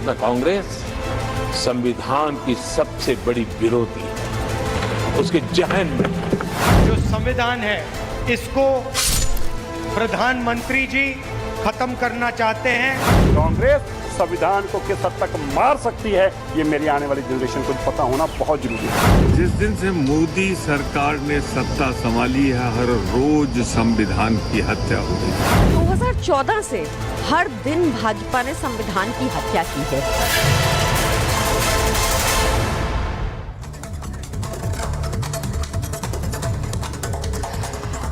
रत्न कांग्रेस संविधान की सबसे बड़ी विरोधी है। उसके जहन में जो संविधान है इसको प्रधानमंत्री जी खत्म करना चाहते हैं। कांग्रेस संविधान को किस हद तक मार सकती है, ये मेरी आने वाली जनरेशन को पता होना बहुत जरूरी है। जिस दिन से मोदी सरकार ने सत्ता संभाली है, हर रोज संविधान की हत्या हो रही है। 2014 से हर दिन भाजपा ने संविधान की हत्या की है।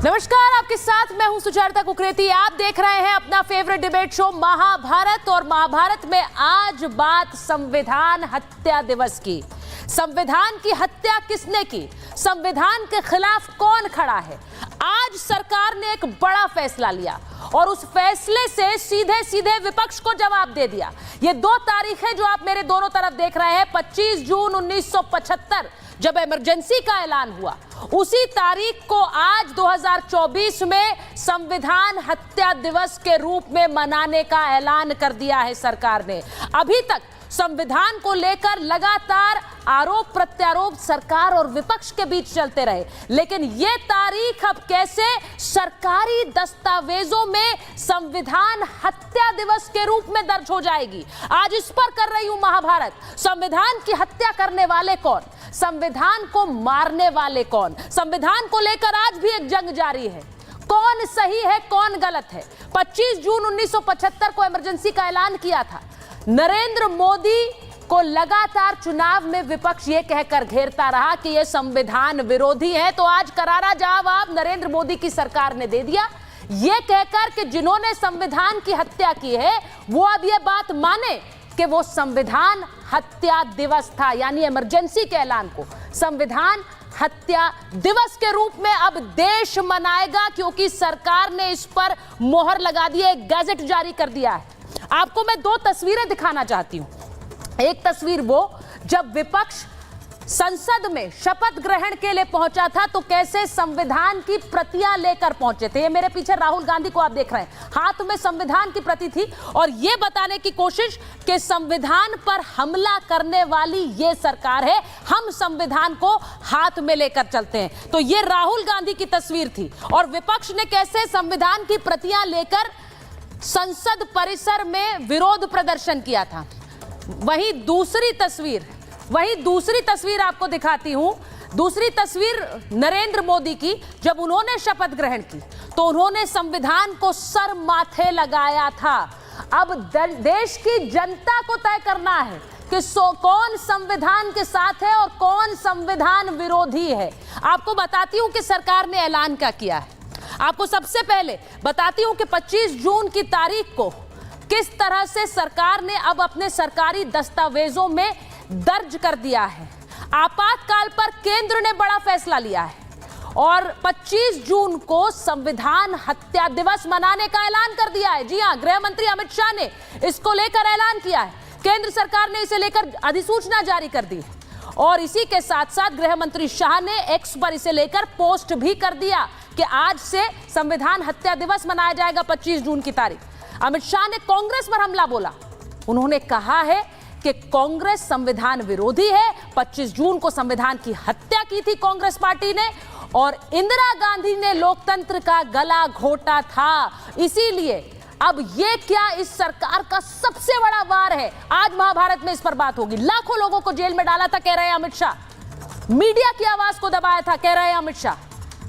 नमस्कार, आपके साथ मैं हूं सुचेता कुकरेती। आप देख रहे हैं अपना फेवरेट डिबेट शो महाभारत, और महाभारत में आज बात संविधान हत्या दिवस की। संविधान की हत्या किसने की? संविधान के खिलाफ कौन खड़ा है? आज सरकार ने एक बड़ा फैसला लिया और उस फैसले से सीधे सीधे विपक्ष को जवाब दे दिया। ये 2 तारीखें जो आप मेरे दोनों तरफ देख रहे हैं, 25 जून 1975 जब इमरजेंसी का ऐलान हुआ, उसी तारीख को आज 2024 में संविधान हत्या दिवस के रूप में मनाने का ऐलान कर दिया है सरकार ने। अभी तक संविधान को लेकर लगातार आरोप प्रत्यारोप सरकार और विपक्ष के बीच चलते रहे, लेकिन यह तारीख अब कैसे सरकारी दस्तावेजों में संविधान हत्या दिवस के रूप में दर्ज हो जाएगी, आज इस पर कर रही हूं महाभारत। संविधान की हत्या करने वाले कौन? संविधान को मारने वाले कौन? संविधान को लेकर आज भी एक जंग जारी है। कौन सही है, कौन गलत है? 25 जून 1975 को इमरजेंसी का ऐलान किया था। नरेंद्र मोदी को लगातार चुनाव में विपक्ष ये कहकर घेरता रहा कि ये संविधान विरोधी है, तो आज करारा जवाब नरेंद्र मोदी की सरकार ने दे दिया, ये कहकर कि जिन्होंने संविधान की हत्या की है वो अब ये बात माने कि वो संविधान हत्या दिवस था, यानी इमरजेंसी के ऐलान को संविधान हत्या दिवस के रूप में अब देश मनाएगा, क्योंकि सरकार ने इस पर मोहर लगा दी है, एक गैजेट जारी कर दिया है। आपको मैं 2 तस्वीरें दिखाना चाहती हूं। एक तस्वीर वो जब विपक्ष संसद में शपथ ग्रहण के लिए पहुंचा था तो कैसे संविधान की प्रतियां लेकर पहुंचे थे। ये मेरे पीछे राहुल गांधी को आप देख रहे हैं, हाथ में संविधान की प्रति थी और ये बताने की कोशिश कि संविधान पर हमला करने वाली ये सरकार है, हम संविधान को हाथ में लेकर चलते हैं। तो ये राहुल गांधी की तस्वीर थी और विपक्ष ने कैसे संविधान की प्रतियां लेकर संसद परिसर में विरोध प्रदर्शन किया था। वहीं दूसरी तस्वीर आपको दिखाती हूं। दूसरी तस्वीर नरेंद्र मोदी की, जब उन्होंने शपथ ग्रहण की तो उन्होंने संविधान को सर माथे लगाया था। अब देश की जनता को तय करना है कि कौन संविधान के साथ है और कौन संविधान विरोधी है। आपको बताती हूं कि सरकार ने ऐलान क्या किया है। आपको सबसे पहले बताती हूं कि 25 जून की तारीख को किस तरह से सरकार ने अब अपने सरकारी दस्तावेजों में दर्ज कर दिया है। आपातकाल पर केंद्र ने बड़ा फैसला लिया है और 25 जून को संविधान हत्या दिवस मनाने का ऐलान कर दिया है। जी हां, गृह मंत्री अमित शाह ने इसको लेकर ऐलान किया है। केंद्र सरकार ने इसे लेकर अधिसूचना जारी कर दी और इसी के साथ साथ गृह मंत्री शाह ने एक्स पर इसे लेकर पोस्ट भी कर दिया कि आज से संविधान हत्या दिवस मनाया जाएगा 25 जून की तारीख। अमित शाह ने कांग्रेस पर हमला बोला। उन्होंने कहा है कि कांग्रेस संविधान विरोधी है। 25 जून को संविधान की हत्या की थी कांग्रेस पार्टी ने और इंदिरा गांधी ने लोकतंत्र का गला घोटा था। इसीलिए अब ये क्या इस सरकार का सबसे बड़ा वार है। आज महाभारत में इस पर बात होगी। लाखों लोगों को जेल में डाला था, कह रहे हैं अमित शाह। मीडिया की आवाज को दबाया था, कह रहे हैं अमित शाह।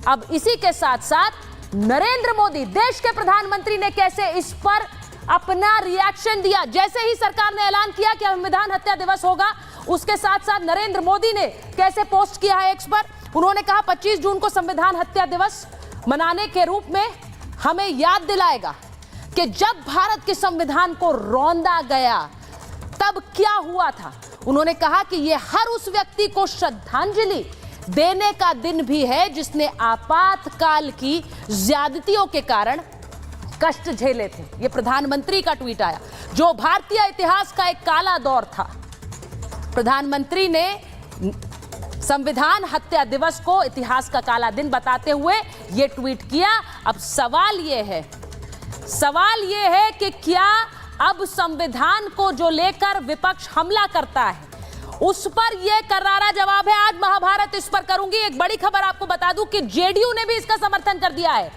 अब इसी के साथ साथ नरेंद्र मोदी, देश के प्रधानमंत्री, ने कैसे इस पर अपना रिएक्शन दिया। जैसे ही सरकार ने ऐलान किया कि संविधान हत्या दिवस होगा, उसके साथ साथ नरेंद्र मोदी ने कैसे पोस्ट किया है एक्स पर। उन्होंने कहा 25 जून को संविधान हत्या दिवस मनाने के रूप में हमें याद दिलाएगा कि जब भारत के संविधान को रौंदा गया तब क्या हुआ था। उन्होंने कहा कि यह हर उस व्यक्ति को श्रद्धांजलि देने का दिन भी है जिसने आपातकाल की ज्यादतियों के कारण कष्ट झेले थे। यह प्रधानमंत्री का ट्वीट आया, जो भारतीय इतिहास का एक काला दौर था। प्रधानमंत्री ने संविधान हत्या दिवस को इतिहास का काला दिन बताते हुए यह ट्वीट किया। अब सवाल यह है कि क्या अब संविधान को जो लेकर विपक्ष हमला करता है उस पर यह करारा जवाब है। आज महाभारत इस पर करूंगी। एक बड़ी खबर आपको बता दूं कि जेडीयू ने भी इसका समर्थन कर दिया है।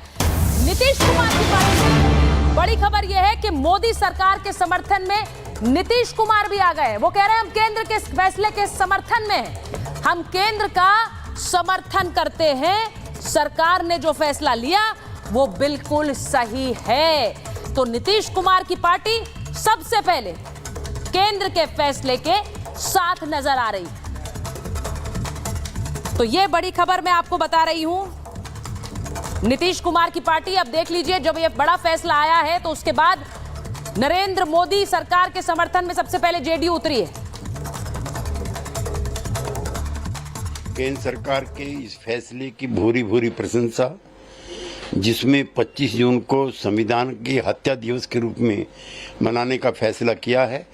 नीतीश कुमार की पार्टी, बड़ी खबर यह है कि मोदी सरकार के समर्थन में नीतीश कुमार भी आ गए। वो कह रहे हैं हम केंद्र के फैसले के समर्थन में हैं, हम केंद्र का समर्थन करते हैं, सरकार ने जो फैसला लिया वो बिल्कुल सही है। तो नीतीश कुमार की पार्टी सबसे पहले केंद्र के फैसले के साथ नजर आ रही। तो यह बड़ी खबर मैं आपको बता रही हूं। नीतीश कुमार की पार्टी, अब देख लीजिए, जब यह बड़ा फैसला आया है तो उसके बाद नरेंद्र मोदी सरकार के समर्थन में सबसे पहले जेडीयू उतरी है। केंद्र सरकार के इस फैसले की भूरी भूरी प्रशंसा, जिसमें 25 जून को संविधान के हत्या दिवस के रूप में मनाने का फैसला किया है,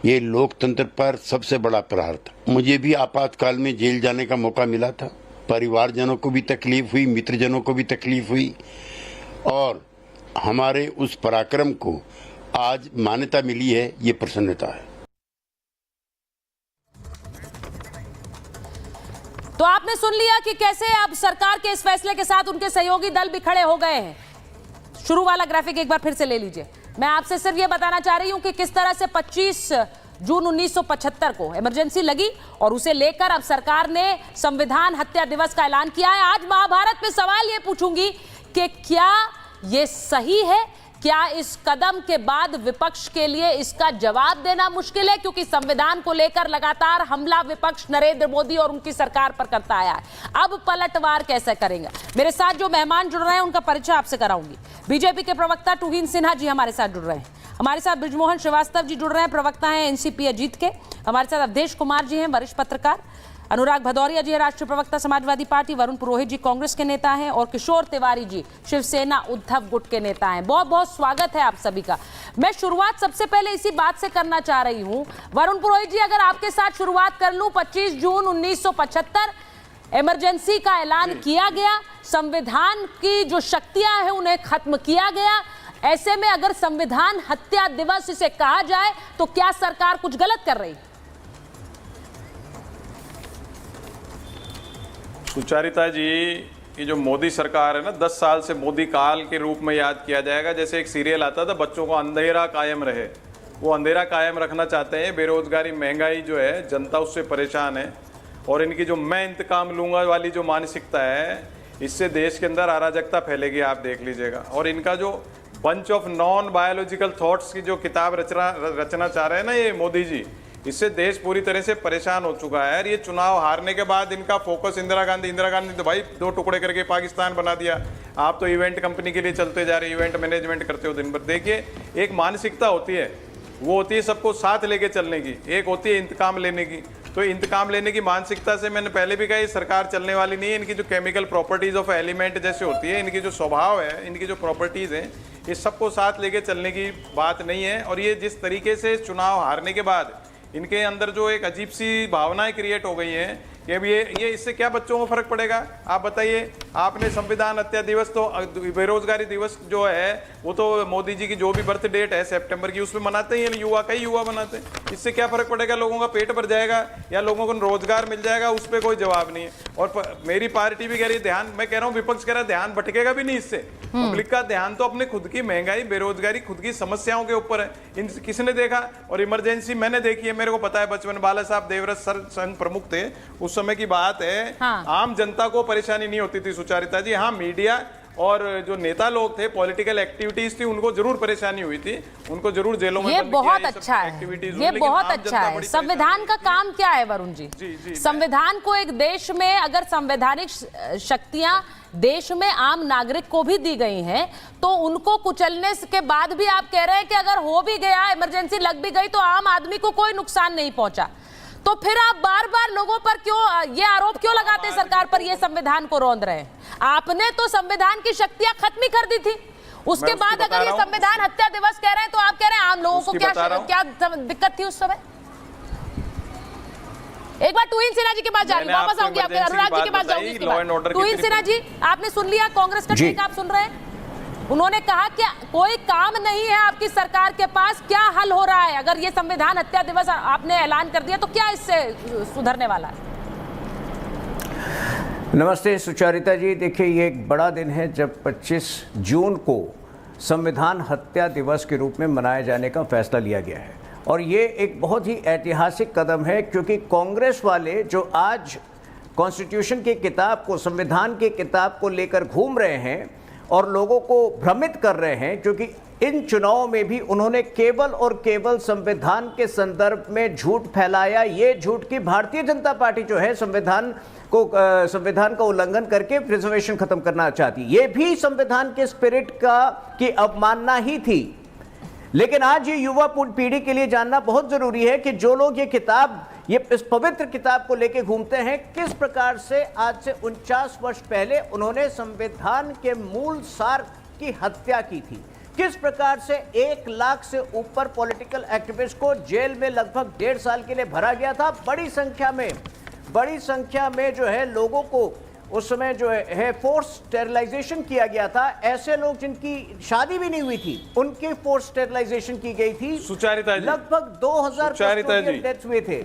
ये लोकतंत्र पर सबसे बड़ा प्रहार था। मुझे भी आपातकाल में जेल जाने का मौका मिला था, परिवारजनों को भी तकलीफ हुई, मित्रजनों को भी तकलीफ हुई, और हमारे उस पराक्रम को आज मान्यता मिली है, ये प्रसन्नता है। तो आपने सुन लिया कि कैसे अब सरकार के इस फैसले के साथ उनके सहयोगी दल भी खड़े हो गए हैं। शुरू वाला ग्राफिक एक बार फिर से ले लीजिए। मैं आपसे सिर्फ ये बताना चाह रही हूं कि किस तरह से 25 जून 1975 को इमरजेंसी लगी और उसे लेकर अब सरकार ने संविधान हत्या दिवस का ऐलान किया है। आज महाभारत में सवाल ये पूछूंगी कि क्या ये सही है? क्या इस कदम के बाद विपक्ष के लिए इसका जवाब देना मुश्किल है? क्योंकि संविधान को लेकर लगातार हमला विपक्ष नरेंद्र मोदी और उनकी सरकार पर करता आया है। अब पलटवार कैसे करेंगे? मेरे साथ जो मेहमान जुड़ रहे हैं उनका परिचय आपसे कराऊंगी। बीजेपी के प्रवक्ता तुहिन सिन्हा जी हमारे साथ जुड़ रहे हैं। हमारे साथ ब्रिजमोहन श्रीवास्तव जी जुड़ रहे हैं, प्रवक्ता हैं एनसीपी अजीत के। हमारे साथ अवधेश कुमार जी हैं, वरिष्ठ पत्रकार। अनुराग भदौरिया जी है, राष्ट्रीय प्रवक्ता समाजवादी पार्टी। वरुण पुरोहित जी कांग्रेस के नेता हैं और किशोर तिवारी जी शिवसेना उद्धव गुट के नेता हैं। बहुत बहुत स्वागत है आप सभी का। मैं शुरुआत सबसे पहले इसी बात से करना चाह रही हूं। वरुण पुरोहित जी, अगर आपके साथ शुरुआत कर लूं, 25 जून 1975 इमरजेंसी का ऐलान किया गया, संविधान की जो शक्तियां हैं उन्हें खत्म किया गया। ऐसे में अगर संविधान हत्या दिवस इसे कहा जाए तो क्या सरकार कुछ गलत कर रही? सुचारिता जी, ये जो मोदी सरकार है ना, 10 साल से मोदी काल के रूप में याद किया जाएगा। जैसे एक सीरियल आता था, बच्चों को अंधेरा कायम रहे, वो अंधेरा कायम रखना चाहते हैं। बेरोजगारी, महंगाई जो है, जनता उससे परेशान है, और इनकी जो मैं इंतकाम लूंगा वाली जो मानसिकता है, इससे देश के अंदर अराजकता फैलेगी, आप देख लीजिएगा। और इनका जो bunch of non biological thoughts की जो किताब रचना चाह रहे हैं ना ये मोदी जी, इससे देश पूरी तरह से परेशान हो चुका है। और ये चुनाव हारने के बाद इनका फोकस इंदिरा गांधी तो भाई 2 टुकड़े करके पाकिस्तान बना दिया। आप तो इवेंट कंपनी के लिए चलते जा रहे, इवेंट मैनेजमेंट करते हो दिन भर। देखिए, एक मानसिकता होती है, वो होती है सबको साथ लेके चलने की, एक होती है इंतकाम लेने की। तो इंतकाम लेने की मानसिकता से मैंने पहले भी कहा, ये सरकार चलने वाली नहीं है। इनकी जो केमिकल प्रॉपर्टीज ऑफ एलिमेंट जैसे होती है, इनकी जो स्वभाव है, इनकी जो प्रॉपर्टीज हैं, ये सबको साथ लेके चलने की बात नहीं है। और ये जिस तरीके से चुनाव हारने के बाद इनके अंदर जो एक अजीब सी भावनाएं क्रिएट हो गई हैं कि अब ये इससे क्या बच्चों को फर्क पड़ेगा? आप बताइए। आपने संविधान हत्या दिवस, तो बेरोजगारी दिवस जो है वो तो मोदी जी की जो भी बर्थ डेट है सितंबर की, उसमें मनाते ही हैं युवा, कई युवा मनाते हैं। इससे क्या फर्क पड़ेगा? लोगों का पेट भर जाएगा या लोगों को रोजगार मिल जाएगा? उस पर कोई जवाब नहीं है। और मेरी पार्टी भी कह रही है ध्यान, मैं कह रहा हूँ विपक्ष कह रहा है ध्यान भटकेगा भी नहीं इससे। पब्लिक का ध्यान तो अपने खुद की महंगाई, बेरोजगारी, खुद की समस्याओं के ऊपर है। किसने देखा? और इमरजेंसी मैंने देखी है, मेरे को पता है। बचपन बाला साहब देवव्रत सर संघ प्रमुख थे, उस समय की बात है। हाँ। आम जनता को परेशानी नहीं होती थी सुचारिता जी। हाँ, मीडिया और जो नेता लोग थे, पॉलिटिकल एक्टिविटीज थी, उनको जरूर परेशानी हुई थी, उनको जरूर जेलों में। ये बहुत अच्छा है, ये बहुत अच्छा है। संविधान का काम क्या है वरुण जी? संविधान को एक देश में अगर संवैधानिक शक्तियां देश में आम नागरिक को भी दी गई हैं, तो उनको कुचलने के बाद भी आप कह रहे हैं कि अगर हो भी गया, इमरजेंसी लग भी गई, तो आम आदमी को कोई नुकसान नहीं पहुंचा। तो फिर आप बार बार लोगों पर क्यों ये आरोप क्यों लगाते हैं सरकार पर, ये संविधान को रौंद रहे हैं? आपने तो संविधान की शक्तियां खत्म ही कर दी थी। उसके बाद अगर ये संविधान हत्या दिवस कह रहे हैं, तो आप कह रहे हैं आम लोगों को क्या दिक्कत थी उस समय? एक बार तुहिन सिन्हा जी के पास जाऊंगी, वापस आऊंगी आपके अनुराग जी के पास जाऊंगी। तुहिन सिन्हा जी, आपने सुन लिया कांग्रेस का टेक, आप सुन रहे हैं? उन्होंने कहा कि कोई काम नहीं है आपकी सरकार के पास, क्या हल हो रहा है? अगर ये संविधान हत्या दिवस आपने ऐलान कर दिया तो क्या इससे सुधरने वाला है? नमस्ते सुचारिता जी। देखिए, ये एक बड़ा दिन है जब 25 जून को संविधान हत्या दिवस के रूप में मनाए जाने का फैसला लिया गया है और ये एक बहुत ही ऐतिहासिक कदम है, क्योंकि कांग्रेस वाले जो आज कॉन्स्टिट्यूशन की किताब को, संविधान की किताब को लेकर घूम रहे हैं और लोगों को भ्रमित कर रहे हैं, क्योंकि इन चुनावों में भी उन्होंने केवल और केवल संविधान के संदर्भ में झूठ फैलाया। ये झूठ कि भारतीय जनता पार्टी जो है संविधान का उल्लंघन करके रिजर्वेशन खत्म करना चाहती, ये भी संविधान के स्पिरिट की अवमानना ही थी। लेकिन आज ये युवा पीढ़ी के लिए जानना बहुत जरूरी है कि जो लोग इस पवित्र किताब को लेके घूमते हैं, किस प्रकार से आज से 49 वर्ष पहले उन्होंने संविधान के मूल सार की हत्या की थी, किस प्रकार से 1 लाख से ऊपर पॉलिटिकल एक्टिविस्ट को जेल में लगभग 1.5 साल के लिए भरा गया था। बड़ी संख्या में जो है लोगों को उस समय जो है फोर्स स्टेरिलाइजेशन किया गया था। ऐसे लोग जिनकी शादी भी नहीं हुई थी, उनकी फोर्स स्टेरिलाइजेशन की गई थी। सुचारिता जी, लगभग 2000 डेथ्स हुए थे।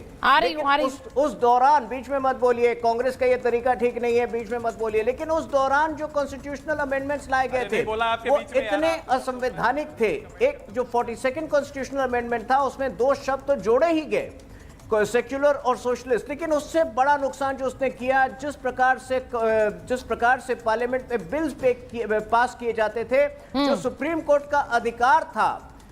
उस दौरान, बीच में मत बोलिए, कांग्रेस का ये तरीका ठीक नहीं है, बीच में मत बोलिए, लेकिन उस दौरान जो कॉन्स्टिट्यूशनल अमेंडमेंट्स लाए गए थे वो इतने असंवैधानिक थे। एक जो 42nd कॉन्स्टिट्यूशनल अमेंडमेंट था उसमें 2 शब्द तो जोड़े ही गए, सेक्युलर और सोशलिस्ट, लेकिन उससे बड़ा नुकसान जो उसने किया, जिस प्रकार से पार्लियामेंट में बिल्स पास किए जाते थे, जो सुप्रीम कोर्ट का अधिकार था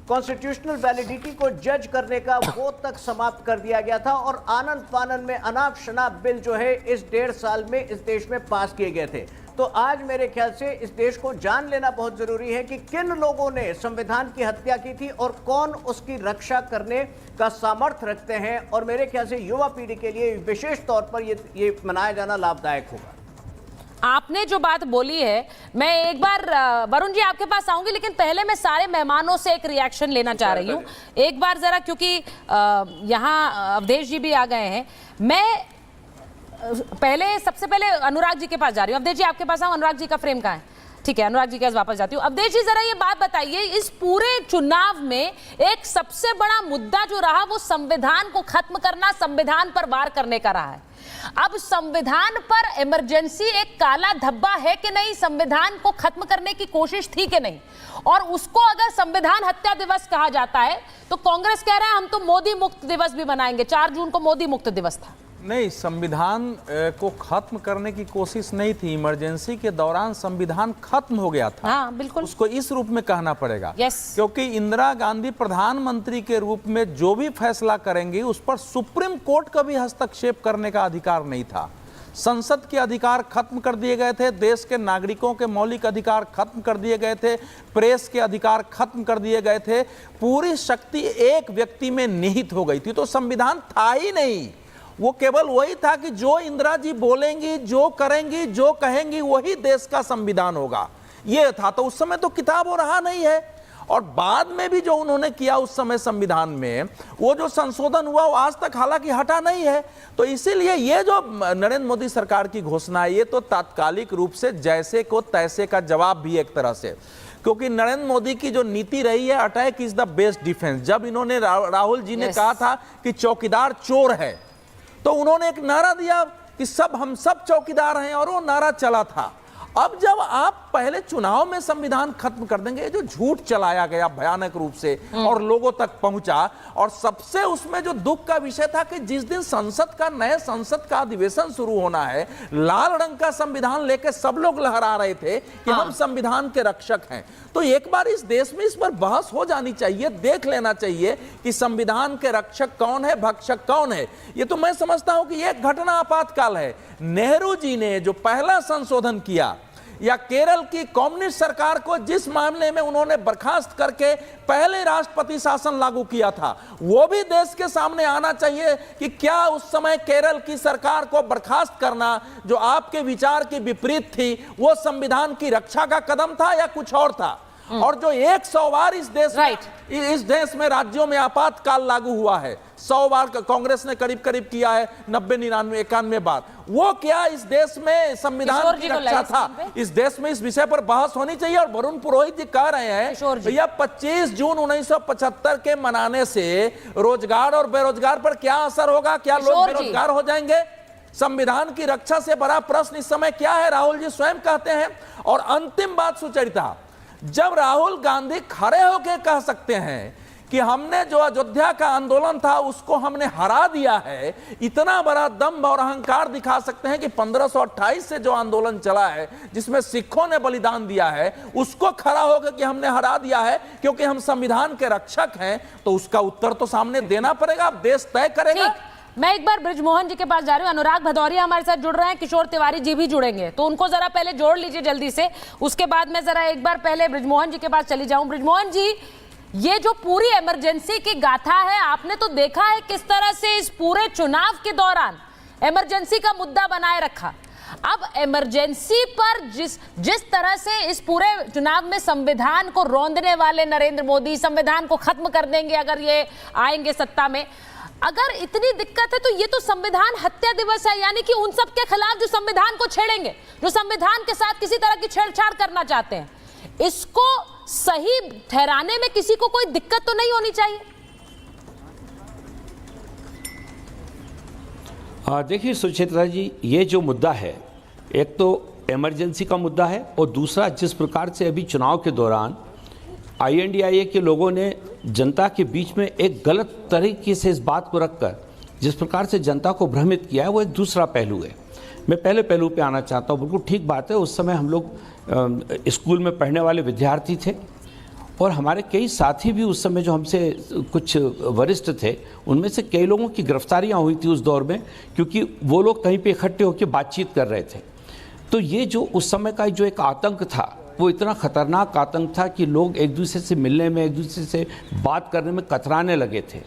कॉन्स्टिट्यूशनल वैलिडिटी को जज करने का, वो तक समाप्त कर दिया गया था और आनंद फानन में अनाप शनाप बिल जो है इस 1.5 साल में इस देश में पास किए गए थे। तो आज मेरे ख्याल से इस देश को जान लेना बहुत जरूरी है कि किन लोगों ने संविधान की हत्या की थी और कौन उसकी रक्षा करने का सामर्थ्य रखते हैं। और मेरे ख्याल से युवा पीढ़ी के लिए विशेष तौर पर ये मनाया जाना लाभदायक होगा। आपने जो बात बोली है, मैं एक बार वरुण जी आपके पास आऊंगी, लेकिन पहले मैं सारे मेहमानों से एक रिएक्शन लेना चाह रही हूँ एक बार जरा, क्योंकि यहाँ अवधेश जी भी आ गए हैं। मैं सबसे पहले अनुराग जी के पास जा रही हूँ। अवधेश जी आपके पास आऊँ, अनुराग जी का फ्रेम कहाँ है? ठीक है, अनुराग जी के पास वापस जाती हूँ। अवधेश जी जरा ये बात बताइए, इस पूरे चुनाव में एक सबसे बड़ा मुद्दा जो रहा वो संविधान को खत्म करना, संविधान पर वार करने का रहा है। अब संविधान पर इमरजेंसी एक काला धब्बा है कि नहीं, संविधान को खत्म करने की कोशिश थी कि नहीं, और उसको अगर संविधान हत्या दिवस कहा जाता है तो कांग्रेस कह रहा है हम तो मोदी मुक्त दिवस भी मनाएंगे। 4 जून को मोदी मुक्त दिवस था। नहीं, संविधान को खत्म करने की कोशिश नहीं थी, इमरजेंसी के दौरान संविधान खत्म हो गया था। हाँ, बिल्कुल। उसको इस रूप में कहना पड़ेगा। यस। क्योंकि इंदिरा गांधी प्रधानमंत्री के रूप में जो भी फैसला करेंगी उस पर सुप्रीम कोर्ट का भी हस्तक्षेप करने का अधिकार नहीं था। संसद के अधिकार खत्म कर दिए गए थे, देश के नागरिकों के मौलिक अधिकार खत्म कर दिए गए थे, प्रेस के अधिकार खत्म कर दिए गए थे। पूरी शक्ति एक व्यक्ति में निहित हो गई थी, तो संविधान था ही नहीं। वो केवल वही था कि जो इंदिरा जी बोलेंगी, जो करेंगी, जो कहेंगी, वही देश का संविधान होगा, ये था। तो उस समय तो किताब वो रहा नहीं है। और बाद में भी जो उन्होंने किया उस समय संविधान में, वो जो संशोधन हुआ वो आज तक हालांकि हटा नहीं है। तो इसीलिए ये जो नरेंद्र मोदी सरकार की घोषणा है, ये तो तात्कालिक रूप से जैसे को तैसे का जवाब भी एक तरह से, क्योंकि नरेंद्र मोदी की जो नीति रही है, attack is the best defence. जब इन्होंने राहुल जी ने कहा था कि चौकीदार चोर है, तो उन्होंने एक नारा दिया कि हम सब चौकीदार हैं, और वो नारा चला था। अब जब आप पहले चुनाव में संविधान खत्म कर देंगे, जो झूठ चलाया गया भयानक रूप से और लोगों तक पहुंचा, और सबसे उसमें जो दुख का विषय था कि जिस दिन नए संसद का अधिवेशन शुरू होना है, लाल रंग का संविधान लेकर सब लोग लहरा रहे थे कि हम संविधान के रक्षक हैं। तो एक बार इस देश में इस पर बहस हो जानी चाहिए, देख लेना चाहिए कि संविधान के रक्षक कौन है, भक्षक कौन है। ये तो मैं समझता हूं कि एक घटना आपातकाल है। नेहरू जी ने जो पहला संशोधन किया, या केरल की कम्युनिस्ट सरकार को जिस मामले में उन्होंने बर्खास्त करके पहले राष्ट्रपति शासन लागू किया था, वो भी देश के सामने आना चाहिए कि क्या उस समय केरल की सरकार को बर्खास्त करना, जो आपके विचार के विपरीत थी, वो संविधान की रक्षा का कदम था या कुछ और था। और जो 100 बार इस देश में राज्यों में आपातकाल लागू हुआ है, 100 बार कांग्रेस ने करीब करीब किया है, 90, 99, 91 बार। वो क्या इस देश में संविधान की रक्षा था? इस देश में इस विषय पर बहस होनी चाहिए। और वरुण पुरोहित जी कह रहे हैं भैया 25 जून 1975 के मनाने से रोजगार और बेरोजगार पर क्या असर होगा, क्या लोग बेरोजगार हो जाएंगे? संविधान की रक्षा से बड़ा प्रश्न इस समय क्या है, राहुल जी स्वयं कहते हैं। और अंतिम बात सुचरिता, जब राहुल गांधी खड़े होकर कह सकते हैं कि हमने जो अयोध्या का आंदोलन था उसको हमने हरा दिया है, इतना बड़ा दम्भ और अहंकार दिखा सकते हैं कि 1528 से जो आंदोलन चला है जिसमें सिखों ने बलिदान दिया है उसको खड़ा होकर कि हमने हरा दिया है क्योंकि हम संविधान के रक्षक हैं, तो उसका उत्तर तो सामने देना पड़ेगा। अब देश तय करेगा। मैं एक बार ब्रिजमोहन जी के पास जा रही हूँ। अनुराग भदौरिया हमारे साथ जुड़ रहे हैं, किशोर तिवारी जी भी जुड़ेंगे, तो उनको जरा पहले जोड़ लीजिए जल्दी से, उसके बाद मैं जरा एक बार पहले ब्रिजमोहन जी के पास चली जाऊं। ब्रिजमोहन जी, ये जो पूरी इमरजेंसी की गाथा है, आपने तो देखा है किस तरह से इस पूरे चुनाव के दौरान इमरजेंसी का मुद्दा बनाए रखा। अब इमरजेंसी पर जिस तरह से इस पूरे चुनाव में संविधान को रौंदने वाले नरेंद्र मोदी संविधान को खत्म कर देंगे अगर ये आएंगे सत्ता में, अगर इतनी दिक्कत है तो ये तो संविधान हत्या दिवस है, यानी कि उन सब के खिलाफ जो संविधान को छेड़ेंगे, जो संविधान के साथ किसी तरह की छेड़छाड़ करना चाहते हैं, इसको सही ठहराने में किसी को कोई दिक्कत तो नहीं होनी चाहिए। देखिए सुचित्रा जी, ये जो मुद्दा है, एक तो इमरजेंसी का मुद्दा है और दूसरा जिस प्रकार से अभी चुनाव के दौरान INDIA के लोगों ने जनता के बीच में एक गलत तरीके से इस बात को रखकर जिस प्रकार से जनता को भ्रमित किया है, वो एक दूसरा पहलू है। मैं पहले पहलू पे आना चाहता हूँ। बिल्कुल ठीक बात है, उस समय हम लोग स्कूल में पढ़ने वाले विद्यार्थी थे और हमारे कई साथी भी उस समय जो हमसे कुछ वरिष्ठ थे, उनमें से कई लोगों की गिरफ्तारियाँ हुई थी उस दौर में, क्योंकि वो लोग कहीं पे इकट्ठे होकर बातचीत कर रहे थे। तो ये जो उस समय का जो एक आतंक था, वो इतना खतरनाक आतंक था कि लोग एक दूसरे से मिलने में, एक दूसरे से बात करने में कतराने लगे थे।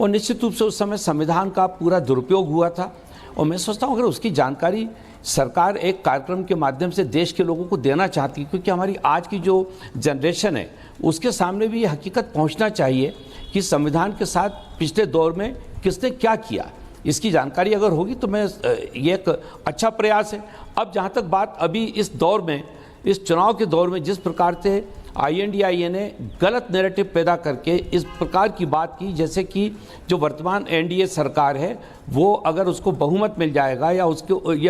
और निश्चित रूप से उस समय संविधान का पूरा दुरुपयोग हुआ था। और मैं सोचता हूँ अगर उसकी जानकारी सरकार एक कार्यक्रम के माध्यम से देश के लोगों को देना चाहती, क्योंकि हमारी आज की जो जनरेशन है उसके सामने भी ये हकीकत पहुँचना चाहिए कि संविधान के साथ पिछले दौर में किसने क्या किया, इसकी जानकारी अगर होगी तो मैं ये एक अच्छा प्रयास है। अब जहाँ तक बात अभी इस दौर में, इस चुनाव के दौर में जिस प्रकार से INDIA ने गलत नैरेटिव पैदा करके इस प्रकार की बात की, जैसे कि जो वर्तमान NDA सरकार है वो अगर उसको बहुमत मिल जाएगा या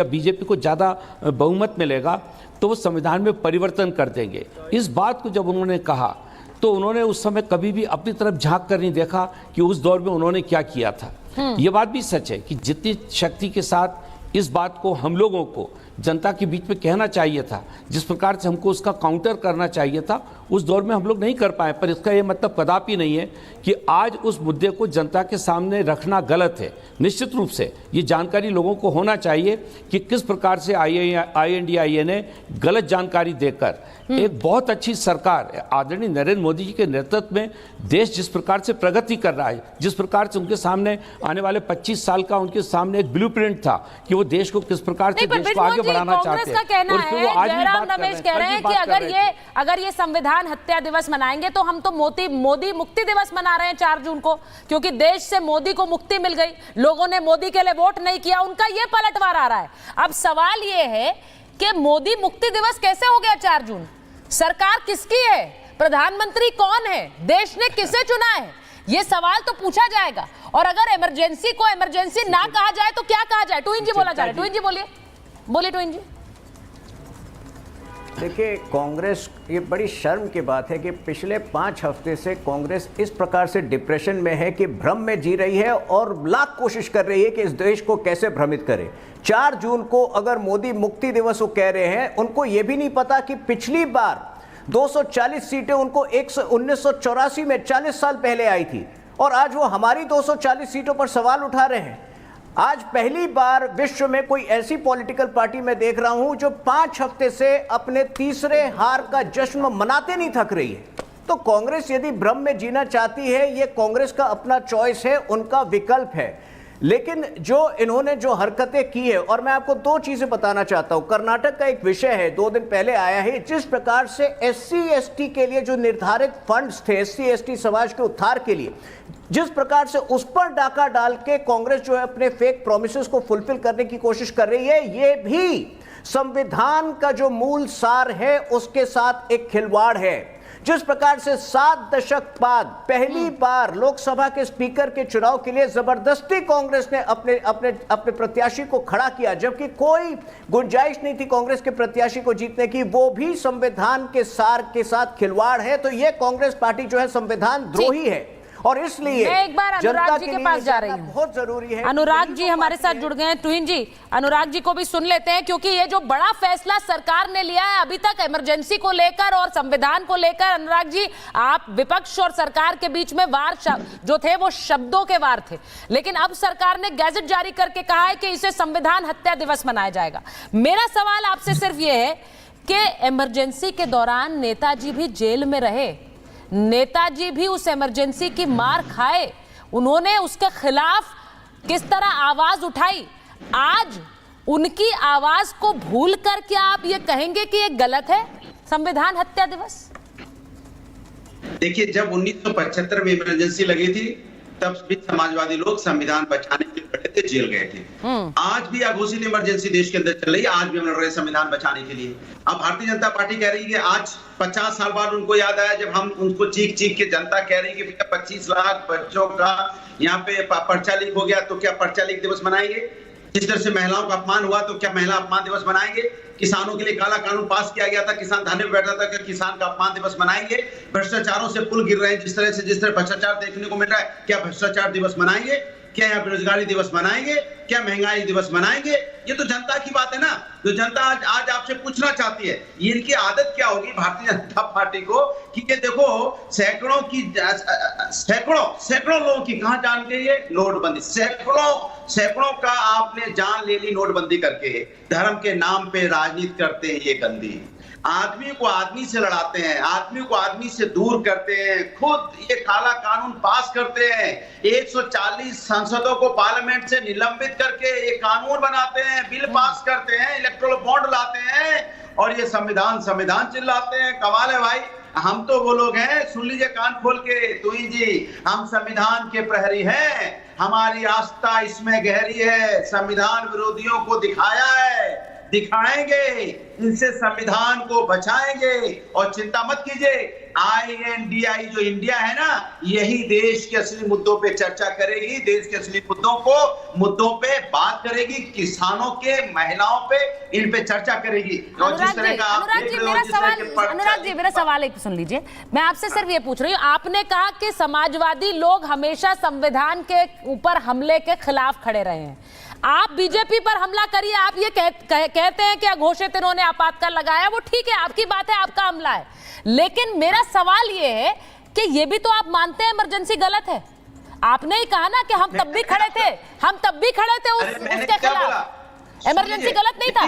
BJP को ज़्यादा बहुमत मिलेगा तो वो संविधान में परिवर्तन कर देंगे। इस बात को जब उन्होंने कहा तो उन्होंने उस समय कभी भी अपनी तरफ झांक कर नहीं देखा कि उस दौर में उन्होंने क्या किया था। ये बात भी सच है कि जितनी शक्ति के साथ इस बात को हम लोगों को जनता के बीच में कहना चाहिए था, जिस प्रकार से हमको उसका काउंटर करना चाहिए था, उस दौर में हम लोग नहीं कर पाए। पर इसका ये मतलब कदापि नहीं है कि आज उस मुद्दे को जनता के सामने रखना गलत है। निश्चित रूप से ये जानकारी लोगों को होना चाहिए कि किस प्रकार से INDIA ने गलत जानकारी देकर एक बहुत अच्छी सरकार आदरणीय नरेंद्र मोदी जी के नेतृत्व में देश जिस प्रकार से प्रगति कर रहा है, जिस प्रकार से उनके सामने आने वाले 25 साल का उनके सामने एक ब्लूप्रिंट था कि वो देश को किस प्रकार से देश को आगे बढ़ाना चाहते हैं। कहना है, जयराम रमेश कह रहे हैं कि अगर ये संविधान हत्या दिवस मनाएंगे तो हम तो मोदी मुक्ति दिवस मना रहे हैं 4 जून को, क्योंकि देश से मोदी को मुक्ति मिल गई, लोगों ने मोदी के लिए वोट नहीं किया, उनका ये पलटवार आ रहा है। अब सवाल ये है कि मोदी मुक्ति दिवस कैसे हो गया 4 जून? सरकार किसकी है? प्रधानमंत्री कौन है? देश ने किसे चुना है? ये सवाल तो पूछा जाएगा। और अगर इमरजेंसी को इमरजेंसी ना कहा जाए तो क्या कहा जाए? टूइन जी बोला जा रहा है। टूइन जी बोलिए टूइन जी। देखिए, कांग्रेस, ये बड़ी शर्म की बात है कि पिछले 5 हफ्ते से कांग्रेस इस प्रकार से डिप्रेशन में है कि भ्रम में जी रही है और लाख कोशिश कर रही है कि इस देश को कैसे भ्रमित करे। 4 जून को अगर मोदी मुक्ति दिवस वो कह रहे हैं, उनको ये भी नहीं पता कि पिछली बार 240 सीटें उनको 1984 में 40 साल पहले आई थी और आज वो हमारी 240 सीटों पर सवाल उठा रहे हैं। आज पहली बार विश्व में कोई ऐसी पॉलिटिकल पार्टी मैं देख रहा हूं जो 5 हफ्ते से अपने तीसरे हार का जश्न मनाते नहीं थक रही है। तो कांग्रेस यदि भ्रम में जीना चाहती है, ये कांग्रेस का अपना चॉइस है, उनका विकल्प है। लेकिन जो इन्होंने जो हरकतें की है, और मैं आपको दो चीजें बताना चाहता हूं। कर्नाटक का एक विषय है, 2 दिन पहले आया है, जिस प्रकार से SC/ST के लिए जो निर्धारित फंड्स थे, SC/ST समाज के उद्धार के लिए, जिस प्रकार से उस पर डाका डाल के कांग्रेस जो है अपने फेक प्रॉमिसेस को फुलफिल करने की कोशिश कर रही है, ये भी संविधान का जो मूल सार है उसके साथ एक खिलवाड़ है। जिस प्रकार से 7 दशक बाद पहली बार लोकसभा के स्पीकर के चुनाव के लिए जबरदस्ती कांग्रेस ने अपने अपने अपने प्रत्याशी को खड़ा किया, जबकि कोई गुंजाइश नहीं थी कांग्रेस के प्रत्याशी को जीतने की, वो भी संविधान के सार के साथ खिलवाड़ है। तो ये कांग्रेस पार्टी जो है संविधान द्रोही है, और इसलिए मैं एक बार अनुराग जी के पास जा रही हूँ। बहुत जरूरी है। अनुराग जी हमारे साथ जुड़ गए हैं। तुहिन जी, अनुराग जी को भी सुन लेते हैं, क्योंकि ये जो बड़ा फैसला सरकार ने लिया है अभी तक इमरजेंसी को लेकर और संविधान को लेकर, अनुराग जी आप विपक्ष और सरकार के बीच में वार जो थे वो शब्दों के वार थे, लेकिन अब सरकार ने गैजेट जारी करके कहा है कि इसे संविधान हत्या दिवस मनाया जाएगा। मेरा सवाल आपसे सिर्फ ये है कि इमरजेंसी के दौरान नेताजी भी जेल में रहे, नेताजी भी उस इमरजेंसी की मार खाए, उन्होंने उसके खिलाफ किस तरह आवाज उठाई, आज उनकी आवाज को भूल कर क्या आप ये कहेंगे कि ये गलत है संविधान हत्या दिवस? देखिए, जब 1975 में इमरजेंसी लगी थी तब भी समाजवादी लोग संविधान बचाने के लिए लड़े थे, जेल गए थे। आज भी अघोषित इमरजेंसी देश के अंदर चल रही है, आज भी हम लड़ रहे हैं संविधान बचाने के लिए। अब भारतीय जनता पार्टी कह रही है कि आज 50 साल बाद उनको याद आया जब हम उनको चीख चीख के जनता कह रही है कि 25 लाख बच्चों का यहाँ पे पर्चा लीक हो गया, तो क्या पर्चा लीक दिवस मनाएंगे? जिस तरह से महिलाओं का अपमान हुआ तो क्या महिला अपमान दिवस मनाएंगे? किसानों के लिए काला कानून पास किया गया था, किसान धरने में बैठा था, क्या किसान का अपमान दिवस मनाएंगे? भ्रष्टाचारों से पुल गिर रहे हैं, जिस तरह भ्रष्टाचार देखने को मिल रहा है, क्या भ्रष्टाचार दिवस मनाएंगे? क्या यहाँ बेरोजगारी दिवस मनाएंगे? क्या महंगाई दिवस मनाएंगे? ये तो जनता की बात है ना, जो जनता आज आपसे पूछना चाहती है। ये इनकी आदत क्या होगी भारतीय जनता पार्टी को कि ये देखो सैकड़ों लोगों की कहां जान गई है नोटबंदी, सैकड़ों का आपने जान ले ली नोटबंदी करके। धर्म के नाम पे राजनीति करते हैं ये गंदी, आदमी को आदमी से लड़ाते हैं, आदमी को आदमी से दूर करते हैं, खुद ये काला कानून पास करते हैं, 140 सांसदों को पार्लियामेंट से निलंबित करके ये कानून बनाते हैं, बिल पास करते हैं, इलेक्टोरल बॉन्ड लाते हैं, और ये संविधान चिल्लाते हैं। कमाल है भाई, हम तो वो लोग हैं, सुन लीजिए कान खोल के तुहिन जी, हम संविधान के प्रहरी हैं, हमारी आस्था इसमें गहरी है, संविधान विरोधियों को दिखाया है, दिखाएंगे, इनसे संविधान को बचाएंगे। और चिंता मत कीजिए, INDI जो इंडिया है ना, यही देश के असली मुद्दों पे चर्चा करेगी, देश के असली मुद्दों पे बात करेगी, किसानों के, महिलाओं पे, इन पे चर्चा करेगी। और जिस तरह का अनुराग जी मेरा सवाल एक सुन लीजिए, मैं आपसे सिर्फ ये पूछ रही हूँ, आपने कहा कि समाजवादी लोग हमेशा संविधान के ऊपर हमले के खिलाफ खड़े रहे हैं, आप बीजेपी पर हमला करिए, आप ये कहते हैं कि अघोषित इन्होंने आपातकाल लगाया, वो ठीक है, आपकी बात है, आपका हमला है, लेकिन मेरा सवाल ये है कि ये भी तो आप मानते हैं इमरजेंसी गलत है। आपने ही कहा ना कि हम तब भी खड़े थे उसके खिलाफ, इमरजेंसी गलत नहीं था।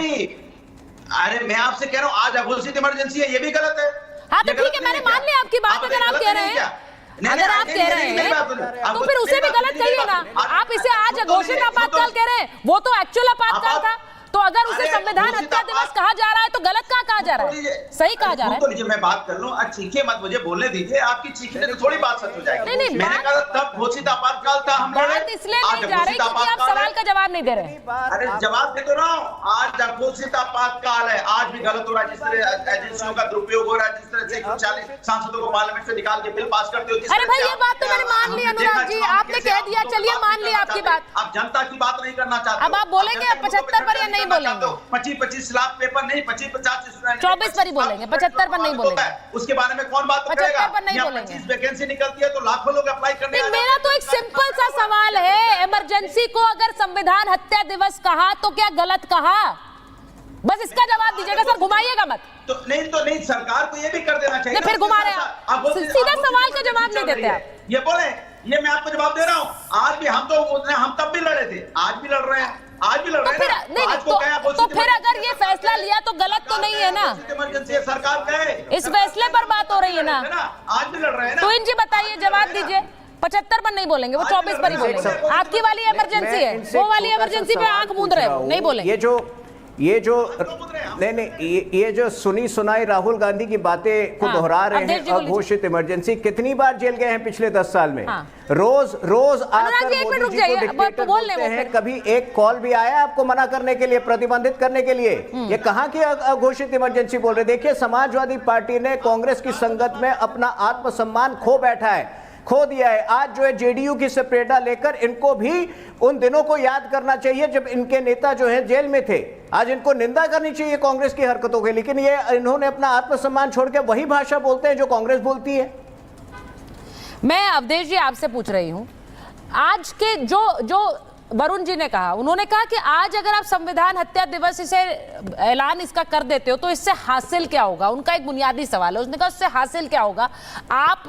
अरे मैं आपसे कह रहा हूँ, आज अघोषित इमरजेंसी है, ये भी गलत है। हाँ तो ठीक है, मैंने मान लिया आपकी बात, अगर आप कह रहे हैं तो फिर उसे भी गलत कहिए ना। आप इसे आज अघोषित आपातकाल कह रहे हैं, वो तो एक्चुअल आपातकाल था, तो अगर उसे संविधान हत्या दिवस कहा जा रहा है तो गलत कहा जा रहा है, सही कहा जा रहा है। तो लीजिए मैं बात कर लूं, चीखे मत, मुझे बोलने दीजिए, आपकी चीखने से थोड़ी बात सच हो जाएगी। नहीं, मैंने कहा तब घोषित आपातकाल था, हम बात इसलिए नहीं जा रही क्योंकि आप सवाल का जवाब नहीं दे रहे। अरे जवाब दे तो रहा हूं, आज अघोषित आपातकाल है, आज भी गलत हो रहा है, जिस तरह एजेंसियों का दुरुपयोग हो रहा है, जिस तरह से 140 सांसदों को पार्लियामेंट से निकाल के बिल पास करते हो। अरे भाई ये बात तो मैंने मान ली अनुराग जी, आपने कह दिया, चलिए मान ली आपकी बात। आप जनता की बात नहीं करना चाहते, अब आप बोलेंगे 75 पर या नहीं बोलेंगे? 25 लाख पेपर नहीं, 25-50 24 पर ही बोलेंगे, 75 पर नहीं बोलेंगे। उसके बारे में कौन बात करेगा? 75 पर नहीं बोलेंगे। 25 वैकेंसी निकलती है तो लाखों लोग अप्लाई करने आते हैं। मेरा तो एक सिंपल सा सवाल है, इमरजेंसी को अगर संविधान हत्या दिवस कहा तो क्या गलत कहा? बस इसका जवाब दीजिएगा सर, घुमाइएगा मत। तो नहीं, सरकार को ये भी कर देना चाहिए। फिर घुमा रहे हैं, सीधा सवाल का जवाब नहीं देते आप। ये बोले, ये मैं आपको जवाब दे रहा हूँ, आज भी हम तब भी लड़े थे, आज भी लड़ रहे हैं, आज भी लड़ रहे हैं। तो फिर अगर ये फैसला लिया तो गलत तो नहीं है ना? इमरजेंसी सरकार कहे, इस फैसले पर बात हो रही है ना, आज भी लड़ रहे हैं ना। तो इनजी बताइए, जवाब दीजिए। 75 पर नहीं बोलेंगे, वो 24 पर ही बोलेंगे। आपकी वाली इमरजेंसी है, वो वाली इमरजेंसी पे आंख मूंद रहे हो, नहीं बोलेंगे। ये जो सुनी सुनाई राहुल गांधी की बातें को दोहरा रहे हैं, अघोषित इमरजेंसी, कितनी बार जेल गए हैं पिछले 10 साल में? रोज आकर मोदी जी को डिक्टेटर बोलते हैं। कभी एक कॉल भी आया आपको मना करने के लिए, प्रतिबंधित करने के लिए? ये कहां की अघोषित इमरजेंसी बोल रहे? देखिए, समाजवादी पार्टी ने कांग्रेस की संगत में अपना आत्मसम्मान खो दिया है। आज जो है जेडीयू की सप्रेडा लेकर इनको भी उन दिनों को याद करना चाहिए जब इनके नेता जो है जेल में थे। आज इनको निंदा करनी चाहिए कांग्रेस की हरकतों की, लेकिन ये इन्होंने अपना आत्मसम्मान छोड़ के वही भाषा बोलते हैं जो कांग्रेस बोलती है। मैं अवधेश जी आपसे पूछ रही हूं, आज के जो वरुण जी ने कहा, उन्होंने कहा कि आज अगर आप संविधान हत्या दिवस इसे ऐलान इसका कर देते हो तो इससे हासिल क्या होगा? उनका एक बुनियादी सवाल है। उसने कहा उससे हासिल क्या होगा? आप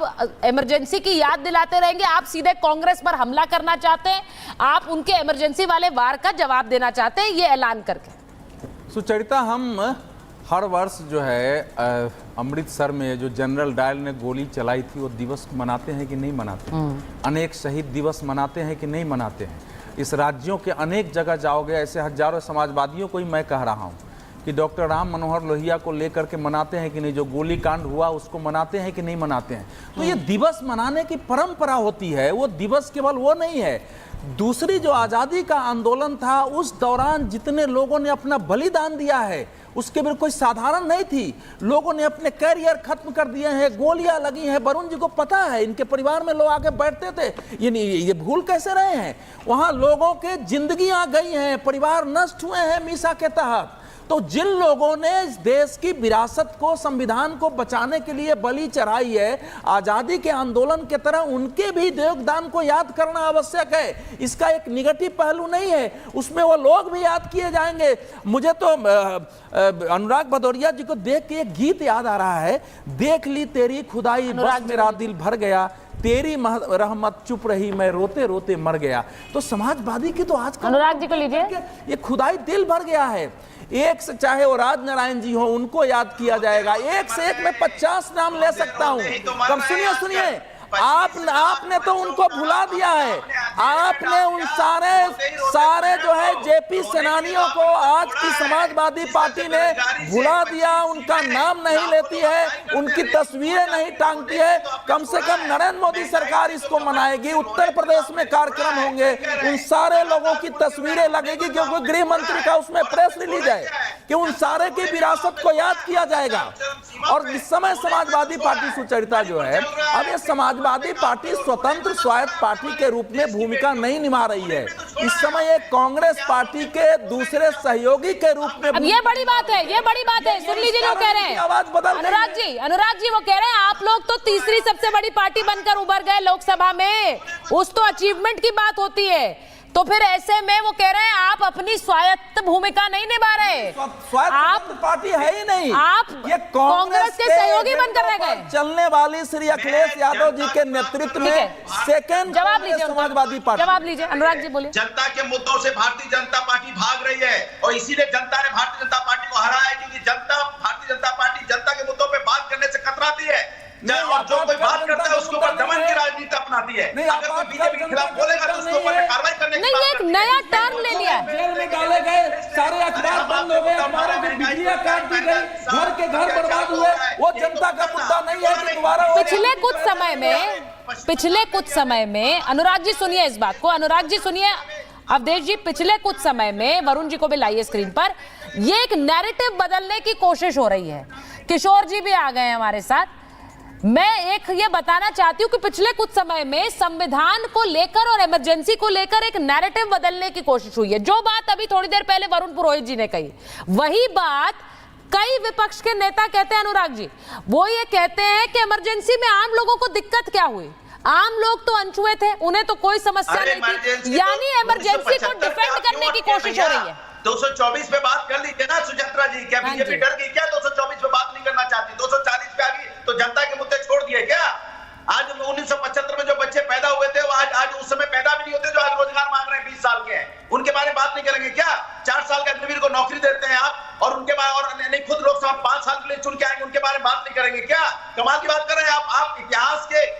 इमरजेंसी की याद दिलाते रहेंगे, आप सीधे कांग्रेस पर हमला करना चाहते हैं, आप उनके इमरजेंसी वाले वार का जवाब देना चाहते हैं ये ऐलान करके। सुचरिता, हम हर वर्ष जो है अमृतसर में जो जनरल डायल ने गोली चलाई थी वो दिवस मनाते हैं कि नहीं मनाते? अनेक शहीद दिवस मनाते हैं कि नहीं मनाते हैं? इस राज्यों के अनेक जगह जाओगे, ऐसे हजारों समाजवादियों को ही मैं कह रहा हूँ कि डॉक्टर राम मनोहर लोहिया को लेकर के मनाते हैं कि नहीं, जो गोलीकांड हुआ उसको मनाते हैं कि नहीं मनाते हैं? तो ये दिवस मनाने की परंपरा होती है, वो दिवस केवल वो नहीं है। दूसरी जो आज़ादी का आंदोलन था उस दौरान जितने लोगों ने अपना बलिदान दिया है उसके बिल्कुल कोई साधारण नहीं थी। लोगों ने अपने कैरियर खत्म कर दिए हैं, गोलियां लगी हैं। वरुण जी को पता है, इनके परिवार में लोग आके बैठते थे, ये भूल कैसे रहे हैं? वहां लोगों के जिंदगियां गई हैं, परिवार नष्ट हुए हैं मीसा के तहत। तो जिन लोगों ने इस देश की विरासत को, संविधान को बचाने के लिए बलि चढ़ाई है, आजादी के आंदोलन के तरह उनके भी योगदान को याद करना आवश्यक है। इसका एक निगेटिव पहलू नहीं है, उसमें वो लोग भी याद किए जाएंगे। मुझे तो अनुराग भदौरिया जी को देख के एक गीत याद आ रहा है, देख ली तेरी खुदाई बस मेरा दिल भर गया, तेरी रहमत चुप रही मैं रोते रोते मर गया। तो समाजवादी की तो आज अनुराग जी को लीजिए, ये खुदाई दिल भर गया है। एक से, चाहे वो राज नारायण जी हो, उनको याद किया जाएगा। एक से एक मैं 50 नाम ले सकता हूँ। कब सुनिए, आपने तो उनको भुला दिया है। आपने उन सारे जो है जेपी सेनानियों को आज की समाजवादी पार्टी ने भुला दिया। उनका नाम नहीं लेती है, उनकी तस्वीरें नहीं टांगती है। कम से कम नरेंद्र मोदी सरकार इसको मनाएगी। उत्तर प्रदेश में कार्यक्रम होंगे, उन सारे लोगों की तस्वीरें लगेगी, क्योंकि गृह मंत्री का उसमें प्रेस रिलीज है कि उन सारे की विरासत को याद किया जाएगा। और इस समय समाजवादी पार्टी सुचरिता जो है, अब ये समाजवादी पार्टी स्वतंत्र स्वायत्त पार्टी के रूप में भूमिका नहीं निभा रही है। इस समय ये कांग्रेस पार्टी के दूसरे सहयोगी के रूप में। अब ये बड़ी बात है, सुन लीजिए जो कह रहे हैं अनुराग जी वो कह रहे हैं आप लोग तो तीसरी सबसे बड़ी पार्टी बनकर उभर गए लोकसभा में, उस तो अचीवमेंट की बात होती है। तो फिर ऐसे में वो कह रहे हैं आप अपनी स्वायत्त भूमिका नहीं निभा रहे, आप पार्टी है ही नहीं, आप ये कांग्रेस के सहयोगी बनकर रह गए। चलने वाली श्री अखिलेश यादव जी के नेतृत्व में सेकंड जवाब लीजिए समाजवादी पार्टी। जवाब लीजिए अनुराग जी, बोलिए। जनता के मुद्दों से भारतीय जनता पार्टी भाग रही है और इसीलिए जनता ने भारतीय जनता पार्टी को हराया है, क्योंकि भारतीय जनता पार्टी जनता के मुद्दों पर बात करने से कतराती है। और जो कोई बात करता है उसके ऊपर दमन की राजनीति अपनाती है। अगर कोई बीजेपी के खिलाफ बोलेगा तो उसके ऊपर कार्रवाई करने की बात। एक नया टर्म ले लिया, जेल में डाले गए, सारे अखबार बंद हो गए, अखबारों की बिजलियां काट दी गई, घर के घर बर्बाद हुए। वो जनता का मुद्दा नहीं है कि दोबारा पिछले कुछ समय में अनुराग जी सुनिए इस बात को, अनुराग जी सुनिए, अवधेश जी, पिछले कुछ समय में वरुण जी को भी लाइए स्क्रीन पर, ये एक नैरेटिव बदलने की कोशिश हो रही है। किशोर जी भी आ गए हैं हमारे साथ। मैं एक ये बताना चाहती हूँ कि पिछले कुछ समय में संविधान को लेकर और इमरजेंसी को लेकर एक नैरेटिव बदलने की कोशिश हुई है। जो बात अभी थोड़ी देर पहले वरुण पुरोहित जी ने कही, वही बात कई विपक्ष के नेता कहते हैं अनुराग जी। वो ये कहते हैं कि इमरजेंसी में आम लोगों को दिक्कत क्या हुई, आम लोग तो अनछुए थे, उन्हें तो कोई समस्या नहीं थी, यानी इमरजेंसी को डिफेंड करने की कोशिश हो रही है। 224 पे बात कर लीजिए ना सुचित्रा जी, क्या बीजेपी डर गई क्या? 224 पे बात नहीं करना चाहती, 240 पे आ गई तो जनता के मुद्दे छोड़ दिए क्या? आज 1975 में जो बच्चे पैदा हुए थे वो आज उस समय पैदा भी नहीं होते, जो आज रोजगार मांग रहे हैं 20 साल के हैं, उनके बारे में बात नहीं करेंगे क्या? 4 साल के अग्निवीर को नौकरी देते हैं आप, और उनके बारे और नहीं खुद लोकसभा 5 साल के लिए चुन के आएंगे, उनके बारे में बात नहीं करेंगे क्या? कमाल की बात कर रहे हैं आप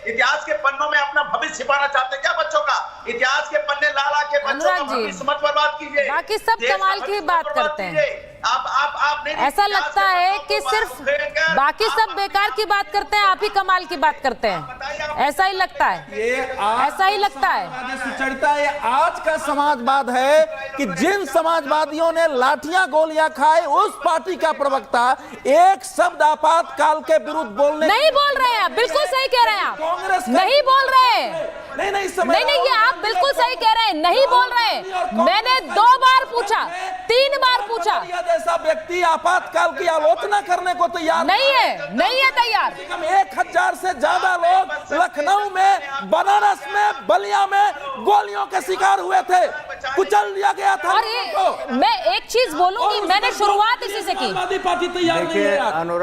इतिहास के पन्नों पन्नों में अपना भविष्य छिपाना चाहते हैं क्या बच्चों का? इतिहास के पन्ने ला के बच्चों का भविष्य मत बर्बाद कीजिए। बाकी सब कमाल की बात करते हैं। आप ऐसा लगता है कि सिर्फ बाकी सब बेकार की बात करते हैं, आप ही कमाल की बात करते हैं, ऐसा ही लगता है, ऐसा ही लगता है। सुचरिता, ये आज का समाजवाद है कि जिन समाजवादियों ने लाठियां गोलियां खाए, उस पार्टी का प्रवक्ता एक शब्द आपातकाल के विरुद्ध बोलने नहीं बोल रहे हैं। बिल्कुल सही कह रहे हैं आप, कांग्रेस नहीं बोल रहे हैं। नहीं, ये आप बिल्कुल सही कह रहे हैं, नहीं बोल रहे हैं। मैंने 2 बार पूछा, 3 बार पूछा, जैसा व्यक्ति आपातकाल की आलोचना करने को तैयार नहीं है तैयार। 1000 से ज्यादा लोग लखनऊ में, बनारस में, बलिया में गोलियों के शिकार हुए थे, कुचल दिया गया था। और ये मैं एक चीज बोलूंगी, मैंने शुरुआत इसी से की। पार्टी तैयार नहीं है।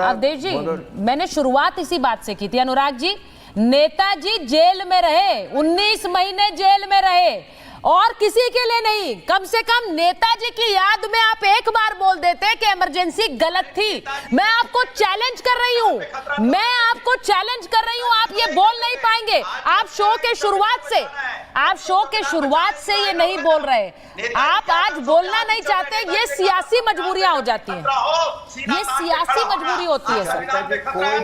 अवधेश जी, मैंने शुरुआत इसी बात से की थी। अनुराग जी, नेताजी जेल में रहे, 19 महीने जेल में रहे, और किसी के लिए नहीं। कम से कम नेताजी की याद में आप एक बार बोल देते कि इमरजेंसी गलत थी। मैं आपको चैलेंज कर रही हूं, आप ये बोल नहीं पाएंगे। आप शो के शुरुआत से ये नहीं बोल रहे। आप आज बोलना नहीं चाहते, ये सियासी मजबूरियां हो जाती हैं, ये सियासी मजबूरी होती है सर।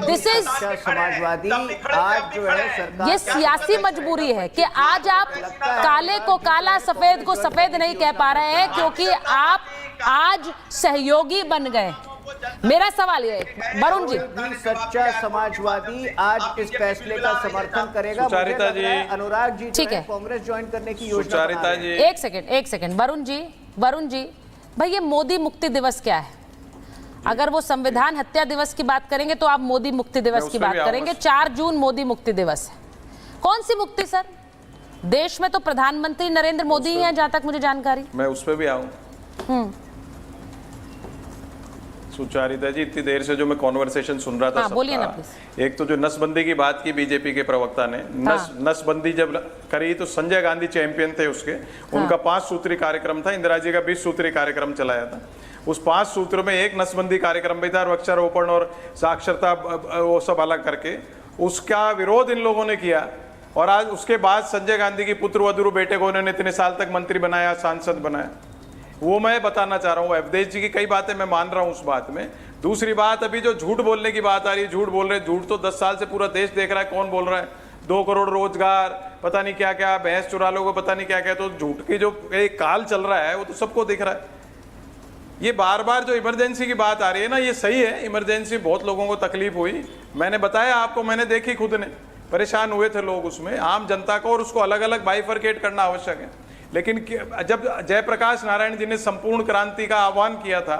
दिस इज समाजवादी आज जो है सरकार, ये सियासी मजबूरी है कि आज आप काले को काला, सफेद को सफेद नहीं कह पा रहे हैं, क्योंकि आप आज सहयोगी बन गए। मेरा सवाल ये है, वरुण जी, सच्चा समाजवादी आज इस फैसले का समर्थन करेगा? सुचारिता जी, अनुराग जी ठीक है, कांग्रेस ज्वाइन करने की योजना। सुचारिता जी, एक सेकंड वरुण जी, भाई ये मोदी मुक्ति दिवस क्या है? अगर वो संविधान हत्या दिवस की बात करेंगे तो आप मोदी मुक्ति दिवस की बात करेंगे। 4 जून मोदी मुक्ति दिवस है। कौन सी मुक्ति सर? देश में तो प्रधानमंत्री नरेंद्र मोदी ही हैं, जहां तक मुझे जानकारी। मैं उस पर भी आऊं। सुचारिता जी, इतनी देर से जो मैं कॉन्वर्सेशन सुन रहा था, बोलिए ना प्लीज। एक तो जो नसबंदी की बात की बीजेपी के प्रवक्ता ने, नसबंदी जब करी तो संजय गांधी चैंपियन थे उसके, उनका 5 सूत्री कार्यक्रम था, इंदिरा जी का 20 सूत्री कार्यक्रम चलाया था। उस 5 सूत्रों में एक नसबंदी कार्यक्रम भी था, वृक्षारोपण और साक्षरता वो सब अलग करके उसका विरोध इन लोगों ने किया। और आज उसके बाद संजय गांधी की पुत्र वधु बेटे को उन्होंने इतने साल तक मंत्री बनाया, सांसद बनाया। वो मैं बताना चाह रहा हूँ, अवधेश जी की कई बातें मैं मान रहा हूँ उस बात में। दूसरी बात, अभी जो झूठ बोलने की बात आ रही है, झूठ बोल रहे, झूठ तो 10 साल से पूरा देश देख रहा है। कौन बोल रहा है? 2 करोड़ रोजगार, पता नहीं क्या क्या, भैंस चुरा लोगों, पता नहीं क्या क्या। तो झूठ की जो एक काल चल रहा है वो तो सबको दिख रहा है। ये बार बार जो इमरजेंसी की बात आ रही है ना, ये सही है, इमरजेंसी बहुत लोगों को तकलीफ हुई। मैंने बताया आपको, मैंने देखी, खुद ने परेशान हुए थे लोग उसमें, आम जनता को, और उसको अलग अलग बाइफरकेट करना आवश्यक है। लेकिन जब जयप्रकाश नारायण जी ने संपूर्ण क्रांति का आह्वान किया था,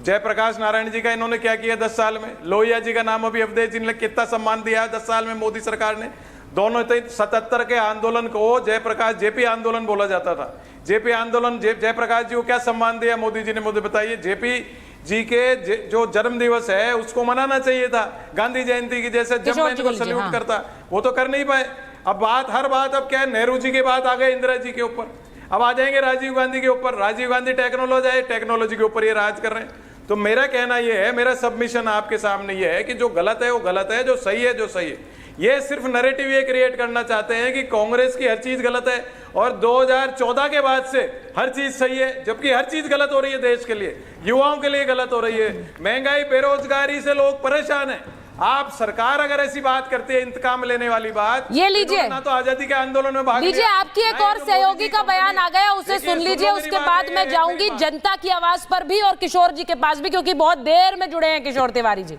जयप्रकाश नारायण जी का इन्होंने क्या किया 10 साल में? लोहिया जी का नाम अभी अवधेश जी ने कितना सम्मान दिया 10 साल में मोदी सरकार ने। दोनों 77 के आंदोलन को जयप्रकाश जेपी आंदोलन बोला जाता था। जेपी आंदोलन, जयप्रकाश जी को क्या सम्मान दिया मोदी जी ने? मुझे बताइए। जेपी जी के जो जन्म दिवस है उसको मनाना चाहिए था, गांधी जयंती की जैसे जब मैं इनको सल्यूट करता, वो तो कर नहीं पाए। अब हर बात अब क्या है, नेहरू जी के बाद आ गए इंदिरा जी के ऊपर, अब आ जाएंगे राजीव गांधी के ऊपर। राजीव गांधी टेक्नोलॉजी के ऊपर ये राज कर रहे हैं। तो मेरा कहना ये है, मेरा सबमिशन आपके सामने ये है कि जो गलत है वो गलत है, जो सही है जो सही है। ये सिर्फ नैरेटिव ये क्रिएट करना चाहते हैं कि कांग्रेस की हर चीज गलत है और 2014 के बाद से हर चीज सही है, जबकि हर चीज गलत हो रही है देश के लिए, युवाओं के लिए गलत हो रही है। महंगाई, बेरोजगारी से लोग परेशान हैं। आप सरकार अगर ऐसी बात करती है, इंतकाम लेने वाली बात, ये लीजिए ना तो आजादी के आंदोलन में भाग लीजिए। आपकी एक और सहयोगी का बयान आ गया, उसे सुन लीजिए। उसके बाद मैं जाऊंगी जनता की आवाज पर भी और किशोर जी के पास भी, क्योंकि बहुत देर में जुड़े हैं किशोर तिवारी जी।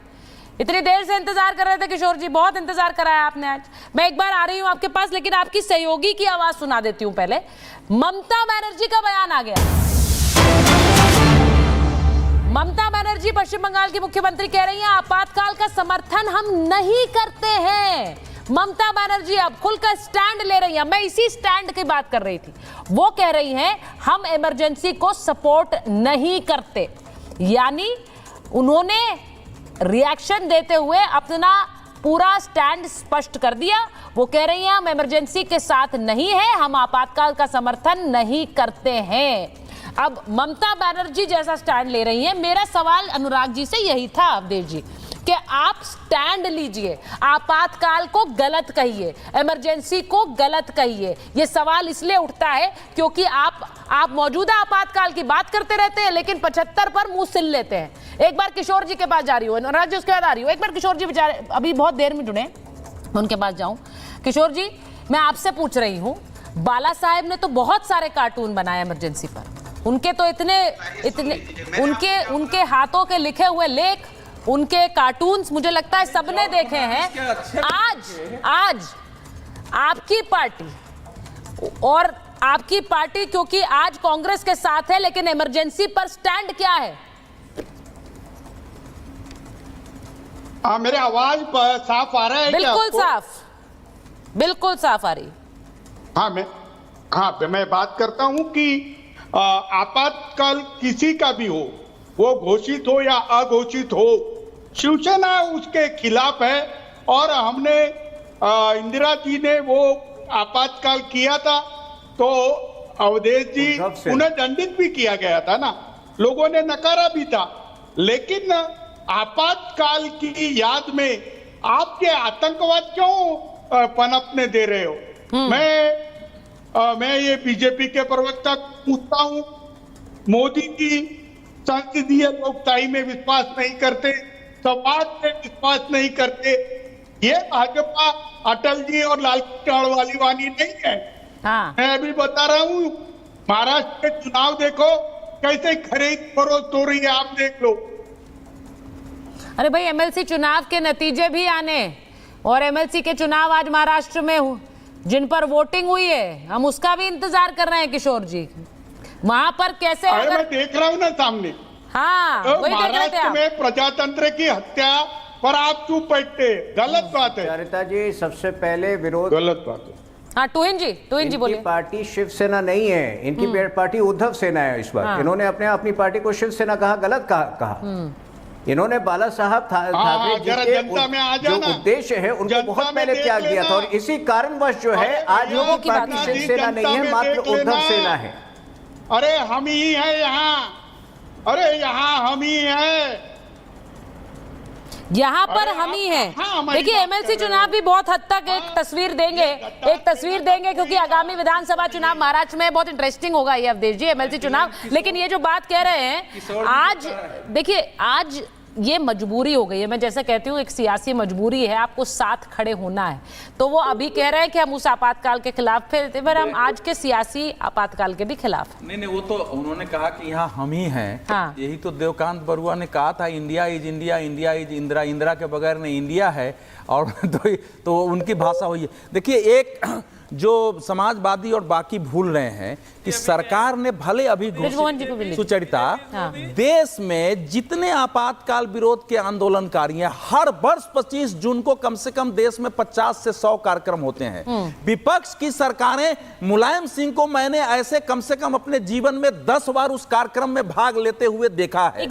इतनी देर से इंतजार कर रहे थे किशोर जी, बहुत इंतजार कराया आपने आज। मैं एक बार आ रही हूं आपके पास, लेकिन आपकी सहयोगी की आवाज सुना देती हूं पहले। ममता बनर्जी का बयान आ गया। ममता बनर्जी पश्चिम बंगाल की मुख्यमंत्री कह रही हैं, आपातकाल का समर्थन हम नहीं करते हैं। ममता बनर्जी अब खुलकर स्टैंड ले रही हैं। मैं इसी स्टैंड की बात कर रही थी। वो कह रही हैं हम इमरजेंसी को सपोर्ट नहीं करते, यानी उन्होंने रिएक्शन देते हुए अपना पूरा स्टैंड स्पष्ट कर दिया। वो कह रही हैं हम इमरजेंसी के साथ नहीं है, हम आपातकाल का समर्थन नहीं करते हैं। अब ममता बनर्जी जैसा स्टैंड ले रही हैं। मेरा सवाल अनुराग जी से यही था, अवधेश जी, कि आप स्टैंड लीजिए, आपातकाल को गलत कहिए, इमरजेंसी को गलत कहिए। ये सवाल इसलिए उठता है क्योंकि आप मौजूदा आपातकाल की बात करते रहते हैं लेकिन 75 पर मुंह सिल लेते हैं। एक बार किशोर जी के पास जा रही हूँ, अनुराग जी उसके बाद आ रही हूँ। एक बार किशोर जी बेचारे अभी बहुत देर में जुड़े, उनके पास जाऊं। किशोर जी, मैं आपसे पूछ रही हूँ, बाला साहेब ने तो बहुत सारे कार्टून बनाए इमरजेंसी पर, उनके तो इतने उनके हाथों के लिखे हुए लेख, उनके कार्टून्स मुझे लगता है सबने देखे हैं। आज आपकी पार्टी क्योंकि आज कांग्रेस के साथ है, लेकिन इमरजेंसी पर स्टैंड क्या है? मेरे आवाज साफ आ रहा है? बिल्कुल साफ आ रही। मैं बात करता हूं कि आपातकाल किसी का भी हो, वो घोषित हो या अघोषित हो, शिवसेना उसके खिलाफ है। और हमने इंदिरा जी ने वो आपातकाल किया था तो अवधेश जी उन्हें दंडित भी किया गया था ना, लोगों ने नकारा भी था। लेकिन आपातकाल की याद में आप ये आतंकवाद क्यों पनपने दे रहे हो? मैं ये बीजेपी के प्रवक्ता पूछता हूं, मोदी की संसदीय लोकशाही में विश्वास नहीं करते, समाज में विश्वास नहीं करते। ये भाजपा अटल जी और लालकृष्ण अडवाणी नहीं है। मैं अभी बता रहा हूं, महाराष्ट्र के चुनाव देखो कैसे खरीद फरोख्त हो रही है, आप देख लो। अरे भाई, एमएलसी चुनाव के नतीजे भी आने, और एमएलसी के चुनाव आज महाराष्ट्र में जिन पर वोटिंग हुई है, हम उसका भी इंतजार कर रहे हैं किशोर जी। वहां पर कैसे मैं देख रहा हूं ना सामने। वही देख रहे थे आप। में प्रजातंत्र की हत्या पर आप चुप बैठते, गलत बात है। चारिता जी, सबसे पहले विरोध गलत बात है। टूहिन जी बोलिए। पार्टी शिवसेना नहीं है, इनकी पार्टी उद्धव सेना है। इस बार इन्होंने अपनी पार्टी को शिवसेना कहा, गलत कहा। इन्होंने बाला साहब ठाकरे जी के जो उद्देश्य है उनको बहुत पहले त्याग दिया था, और इसी कारणवश जो है आज लोगों की पार्टी शिवसेना नहीं है, मात्र उद्धव सेना है। अरे हम ही है यहाँ, हम ही है यहाँ पर, हम ही हैं। देखिए, एमएलसी चुनाव भी बहुत हद तक एक तस्वीर देंगे क्योंकि आगामी विधानसभा चुनाव महाराष्ट्र में बहुत इंटरेस्टिंग होगा ये अवधेश जी, एमएलसी चुनाव। लेकिन ये जो बात कह रहे हैं आज, देखिए आज ये मजबूरी हो गई है। मैं जैसे कहती हूँ, एक सियासी मजबूरी है, आपको साथ खड़े होना है। तो वो अभी कह रहे हैं कि हम उस आपातकाल के खिलाफ, फिर हम आज के सियासी आपातकाल के भी खिलाफ। नहीं, वो तो उन्होंने कहा कि यहाँ हम ही हैं। यही तो देवकांत बरुआ ने कहा था, India is India, India is Indira, Indira के बगैर नहीं इंडिया है। और तो उनकी भाषा हुई है। देखिए, एक जो समाजवादी और बाकी भूल रहे हैं कि सरकार ने भले अभी सुचरिता, देश में जितने आपातकाल विरोध के आंदोलनकारी हैं, हर वर्ष 25 जून को कम से कम देश में 50 से 100 कार्यक्रम होते हैं। विपक्ष की सरकारें, मुलायम सिंह को मैंने ऐसे कम से कम अपने जीवन में 10 बार उस कार्यक्रम में भाग लेते हुए देखा है।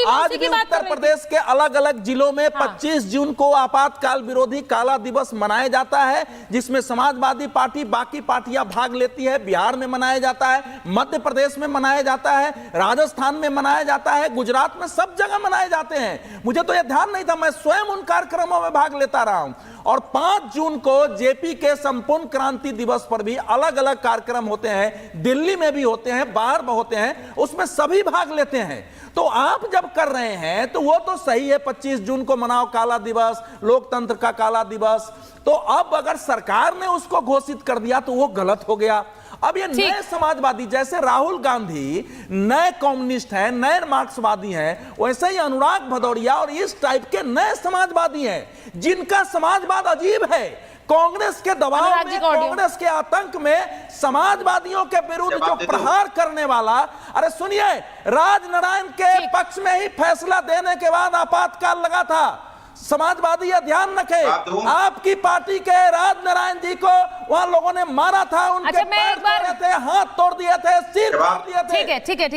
आज भी उत्तर प्रदेश के अलग अलग जिलों में 25 जून को आपातकाल विरोधी काला दिवस मनाया जाता है, जिसमें समाजवादी पार्टी, बाकी पार्टियां भाग लेती है। बिहार में मनाया जाता है, मध्य प्रदेश में मनाया जाता है, राजस्थान में मनाया जाता है, गुजरात में, सब जगह मनाए जाते हैं। मुझे तो यह ध्यान नहीं था, मैं स्वयं उन कार्यक्रमों में भाग लेता रहा हूं। और 5 जून को जेपी के संपूर्ण क्रांति दिवस पर भी अलग अलग कार्यक्रम होते हैं, दिल्ली में भी होते हैं, बाहर में होते हैं, उसमें सभी भाग लेते हैं। तो आप जब कर रहे हैं तो वो तो सही है, 25 जून को मनाओ काला दिवस, लोकतंत्र का काला दिवस। तो अब अगर सरकार ने उसको घोषित कर दिया तो वो गलत हो गया। अब ये नए समाजवादी, जैसे राहुल गांधी नए कम्युनिस्ट हैं, नए मार्क्सवादी हैं, वैसे ही अनुराग भदौरिया और इस टाइप के नए समाजवादी हैं, जिनका समाजवाद अजीब है। कांग्रेस के दबाव में, कांग्रेस के आतंक में समाजवादियों के विरुद्ध जो प्रहार करने वाला, अरे सुनिए, राजनारायण के पक्ष में ही फैसला देने के बाद आपातकाल लगा था। समाजवादी यह ध्यान रखे, आपकी पार्टी के राजनारायण जी को वहां लोगों ने मारा था, उनके पैर तोड़े थे, हाथ तोड़ दिए थे, सिर तोड़ दिए थे। ठीक है।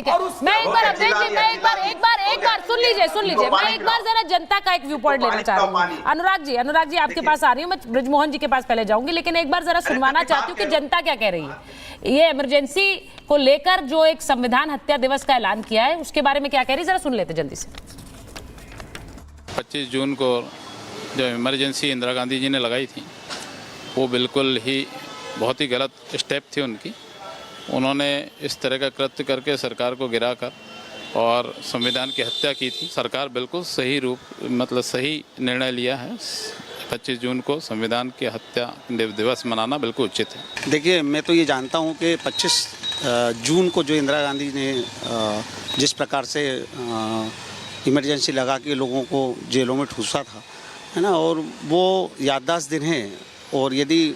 मैं एक बार सुन लीजिए। मैं एक बार जरा जनता का एक व्यू पॉइंट लेना चाह रही हूँ। अनुराग जी आपके पास आ रही हूँ, मैं ब्रजमोहन जी के पास पहले जाऊंगी, लेकिन एक बार जरा सुनवाना चाहती हूँ कि जनता क्या कह रही है। ये इमरजेंसी को लेकर जो एक संविधान हत्या दिवस का ऐलान किया है, उसके बारे में क्या कह रही है, जरा सुन लेते जल्दी से। 25 जून को जो इमरजेंसी इंदिरा गांधी जी ने लगाई थी वो बिल्कुल ही बहुत ही गलत स्टेप थी उनकी। उन्होंने इस तरह का कृत्य करके सरकार को गिराकर और संविधान की हत्या की थी। सरकार बिल्कुल सही निर्णय लिया है। 25 जून को संविधान की हत्या दिवस मनाना बिल्कुल उचित है। देखिए, मैं तो ये जानता हूँ कि 25 जून को जो इंदिरा गांधी ने जिस प्रकार से इमरजेंसी लगा के लोगों को जेलों में ठूसा था, है ना, और वो याददाश्त दिन है। और यदि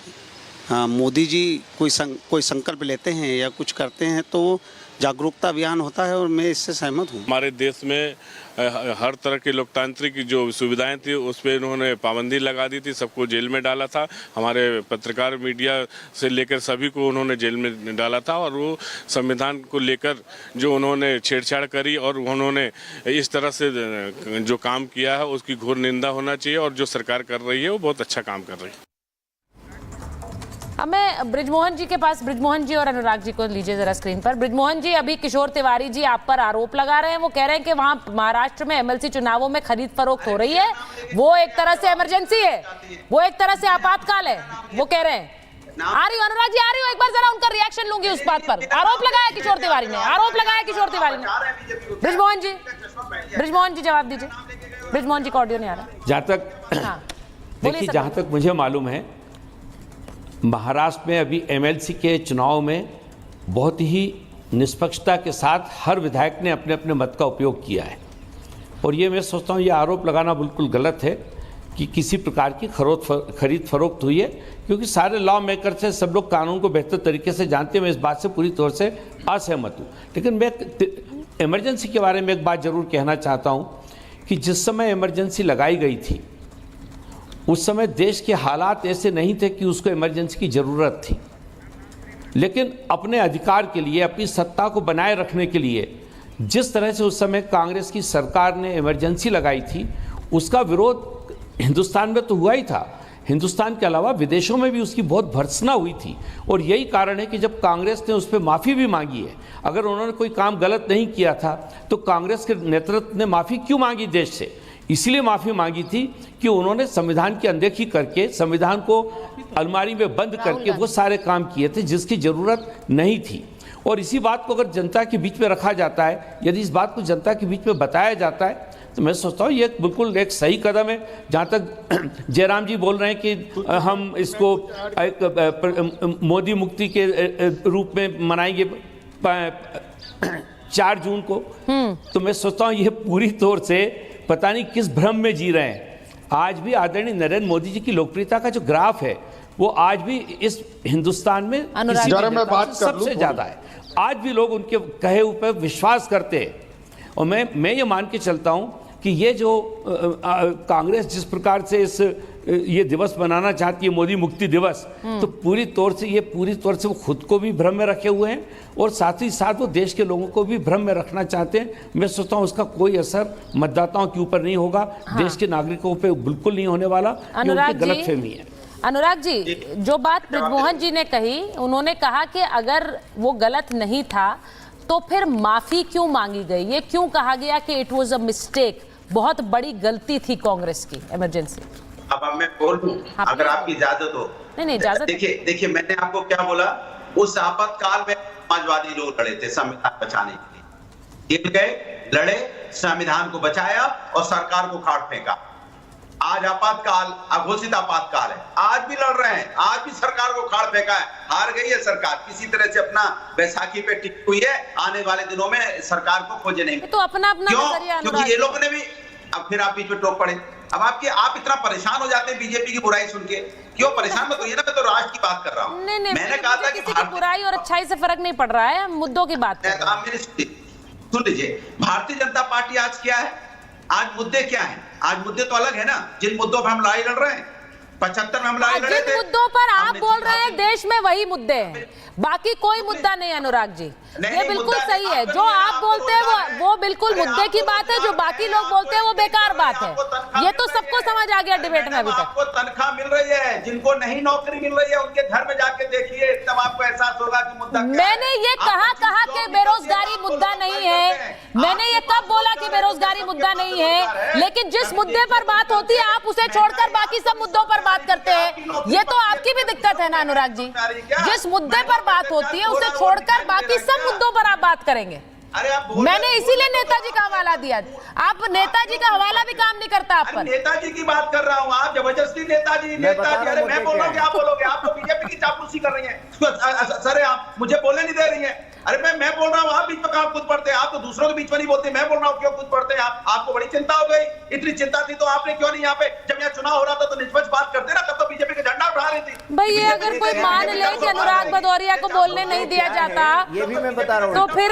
मोदी जी कोई संकल्प लेते हैं या कुछ करते हैं तो जागरूकता अभियान होता है, और मैं इससे सहमत हूँ। हमारे देश में हर तरह की लोकतांत्रिक जो सुविधाएं थी उस पर इन्होंने पाबंदी लगा दी थी, सबको जेल में डाला था। हमारे पत्रकार, मीडिया से लेकर सभी को उन्होंने जेल में डाला था, और वो संविधान को लेकर जो उन्होंने छेड़छाड़ करी और उन्होंने इस तरह से जो काम किया है उसकी घोर निंदा होना चाहिए। और जो सरकार कर रही है वो बहुत अच्छा काम कर रही है। अब मैं ब्रिजमोहन जी के पास, ब्रिजमोहन जी और अनुराग जी को लीजिए जरा स्क्रीन पर। ब्रिजमोहन जी, अभी किशोर तिवारी जी आप पर आरोप लगा रहे हैं, वो कह रहे हैं कि वहां महाराष्ट्र में एमएलसी चुनावों में खरीद फरोख्त हो रही है, वो एक तरह से इमरजेंसी है, वो एक तरह से आपातकाल है, वो कह रहे हैं। आ रही हूँ अनुराग जी, आ रही हूँ, एक बार जरा उनका रिएक्शन लूंगी उस बात पर। आरोप लगाया किशोर तिवारी ने, आरोप लगाया किशोर तिवारी ने। ब्रिजमोहन जी जवाब दीजिए। ब्रिजमोहन जी का ऑडियो नहीं आ रहा। जहाँ तक देखिए, जहाँ तक मुझे मालूम है, महाराष्ट्र में अभी एमएलसी के चुनाव में बहुत ही निष्पक्षता के साथ हर विधायक ने अपने अपने मत का उपयोग किया है। और ये मैं सोचता हूँ ये आरोप लगाना बिल्कुल गलत है कि किसी प्रकार की खरीद फरोख्त हुई है, क्योंकि सारे लॉ मेकर से सब लोग कानून को बेहतर तरीके से जानते हैं। मैं इस बात से पूरी तौर से असहमत हूँ। लेकिन मैं इमरजेंसी के बारे में एक बात जरूर कहना चाहता हूँ कि जिस समय इमरजेंसी लगाई गई थी उस समय देश के हालात ऐसे नहीं थे कि उसको इमरजेंसी की ज़रूरत थी। लेकिन अपने अधिकार के लिए, अपनी सत्ता को बनाए रखने के लिए जिस तरह से उस समय कांग्रेस की सरकार ने इमरजेंसी लगाई थी, उसका विरोध हिंदुस्तान में तो हुआ ही था, हिंदुस्तान के अलावा विदेशों में भी उसकी बहुत भर्त्सना हुई थी। और यही कारण है कि जब कांग्रेस ने उस पर माफ़ी भी मांगी है, अगर उन्होंने कोई काम गलत नहीं किया था तो कांग्रेस के नेतृत्व ने माफ़ी क्यों मांगी देश से? इसलिए माफ़ी मांगी थी कि उन्होंने संविधान की अनदेखी करके, संविधान को अलमारी में बंद करके वो सारे काम किए थे जिसकी ज़रूरत नहीं थी। और इसी बात को अगर जनता के बीच में रखा जाता है, यदि इस बात को जनता के बीच में बताया जाता है, तो मैं सोचता हूँ ये बिल्कुल एक सही कदम है। जहाँ तक जयराम जी बोल रहे हैं कि हम इसको मोदी मुक्ति के रूप में मनाएंगे 4 जून को, तो मैं सोचता हूँ ये पूरी तौर से पता नहीं किस भ्रम में जी रहे हैं। आज भी आदरणीय नरेंद्र मोदी जी की लोकप्रियता का जो ग्राफ है वो आज भी इस हिंदुस्तान में सबसे ज्यादा है। आज भी लोग उनके कहे ऊपर विश्वास करते हैं। और मैं ये मान के चलता हूँ कि ये जो कांग्रेस जिस प्रकार से ये दिवस मनाना चाहती है, मोदी मुक्ति दिवस, तो पूरी तौर से वो खुद को भी भ्रम में रखे हुए हैं और साथ ही साथ वो देश के लोगों को भी भ्रम में रखना चाहते हैं। मैं सोचता हूँ उसका कोई असर मतदाताओं के ऊपर नहीं होगा। हाँ। देश के नागरिकों पे बिल्कुल नहीं होने वाला। गलतफहमी है। अनुराग जी, जो बात ब्रिजमोहन जी ने कही, उन्होंने कहा कि अगर वो गलत नहीं था तो फिर माफी क्यों मांगी गई? ये क्यों कहा गया कि इट वाज अ मिस्टेक, बहुत बड़ी गलती थी कांग्रेस की इमरजेंसी? अब मैं बोलूं, अगर आपकी इजाजत हो। नहीं इजाजत। देखिए मैंने आपको क्या बोला, उस आपातकाल में समाजवादी लोग लड़े थे संविधान बचाने के लिए, गिर गए, लड़े, संविधान को बचाया और सरकार को खाड़ फेंका। आज आपातकाल, अघोषित आपातकाल है, आज भी लड़ रहे हैं, आज भी सरकार को खाड़ फेंका है। हार गई है सरकार, किसी तरह से अपना बैसाखी पे टिकी हुई है, आने वाले दिनों में सरकार को खोजे नहीं। तो अपना क्यों? क्योंकि ये लोगों ने भी, अब फिर आप बीच में टोक पड़े। अब आप इतना परेशान हो जाते हैं बीजेपी की बुराई सुन के, क्यों परेशान मत होइए ना, मैं तो राष्ट्र की बात कर रहा हूँ। मैंने कहा था कि किसी की बुराई और अच्छाई से फर्क नहीं पड़ रहा है, मुद्दों की बात कर। आप मेरी सुन लीजिए, भारतीय जनता पार्टी आज क्या है, आज मुद्दे क्या हैं? आज मुद्दे तो अलग है ना, जिन मुद्दों पर हम लड़ाई लड़ रहे हैं। 75 में हम लड़ाई लड़े थे। जिन मुद्दों पर आप बोल रहे हैं देश में वही मुद्दे हैं, बाकी कोई मुद्दा नहीं। अनुराग जी, ये बिल्कुल सही है। जो आप बोलते हैं वो बिल्कुल मुद्दे की बात है, जो बाकी लोग बोलते हैं वो बेकार बात है। ये तो सबको समझ आ गया डिबेट में अभी तक। आपको तनख्वाह मिल रही है, जिनको नहीं नौकरी मिल रही है उनके घर में जाके देखिए, तब आपको एहसास होगा कि मुद्दा क्या है। मैंने ये कहा कि बेरोजगारी मुद्दा नहीं है, मैंने ये कब बोला कि बेरोजगारी मुद्दा नहीं है, लेकिन जिस मुद्दे पर बात होती है आप उसे छोड़कर बाकी सब मुद्दों पर बात करते हैं। ये तो आपकी भी दिक्कत है ना अनुराग जी, जिस मुद्दे पर बात होती है उसे छोड़कर बाकी सब मुद्दों पर आप बात करेंगे। मैंने इसीलिए नेताजी का हवाला दिया। आप नेताजी का हवाला भी काम नहीं करता आप पर। नेताजी की बात कर रहा हूँ, आप जबरदस्ती नेताजी। अरे मैं बोल रहा हूँ, क्या बोलोगे? आप तो बीजेपी की चापलूसी कर रही हैं सर, आप मुझे बोलने नहीं दे रही हैं। अरे मैं बोल रहा हूँ, आप बीच में कहाँ कूद पड़ते हैं? आप तो दूसरों के बीच में नहीं बोलते, मैं बोल रहा हूँ क्यों कूद पड़ते हैं आप? आपको बड़ी चिंता हो गई। इतनी चिंता थी तो आपने क्यों नहीं यहाँ पे, जब यहाँ चुनाव हो रहा था तो निष्पक्ष बात करते ना, तब तो बीजेपी का झंडा उठा रही थी। भाई ये अगर कोई मान ले कि अनुराग भदौरिया को बोलने नहीं दिया जाता, ये भी मैं बता रहा हूँ, तो फिर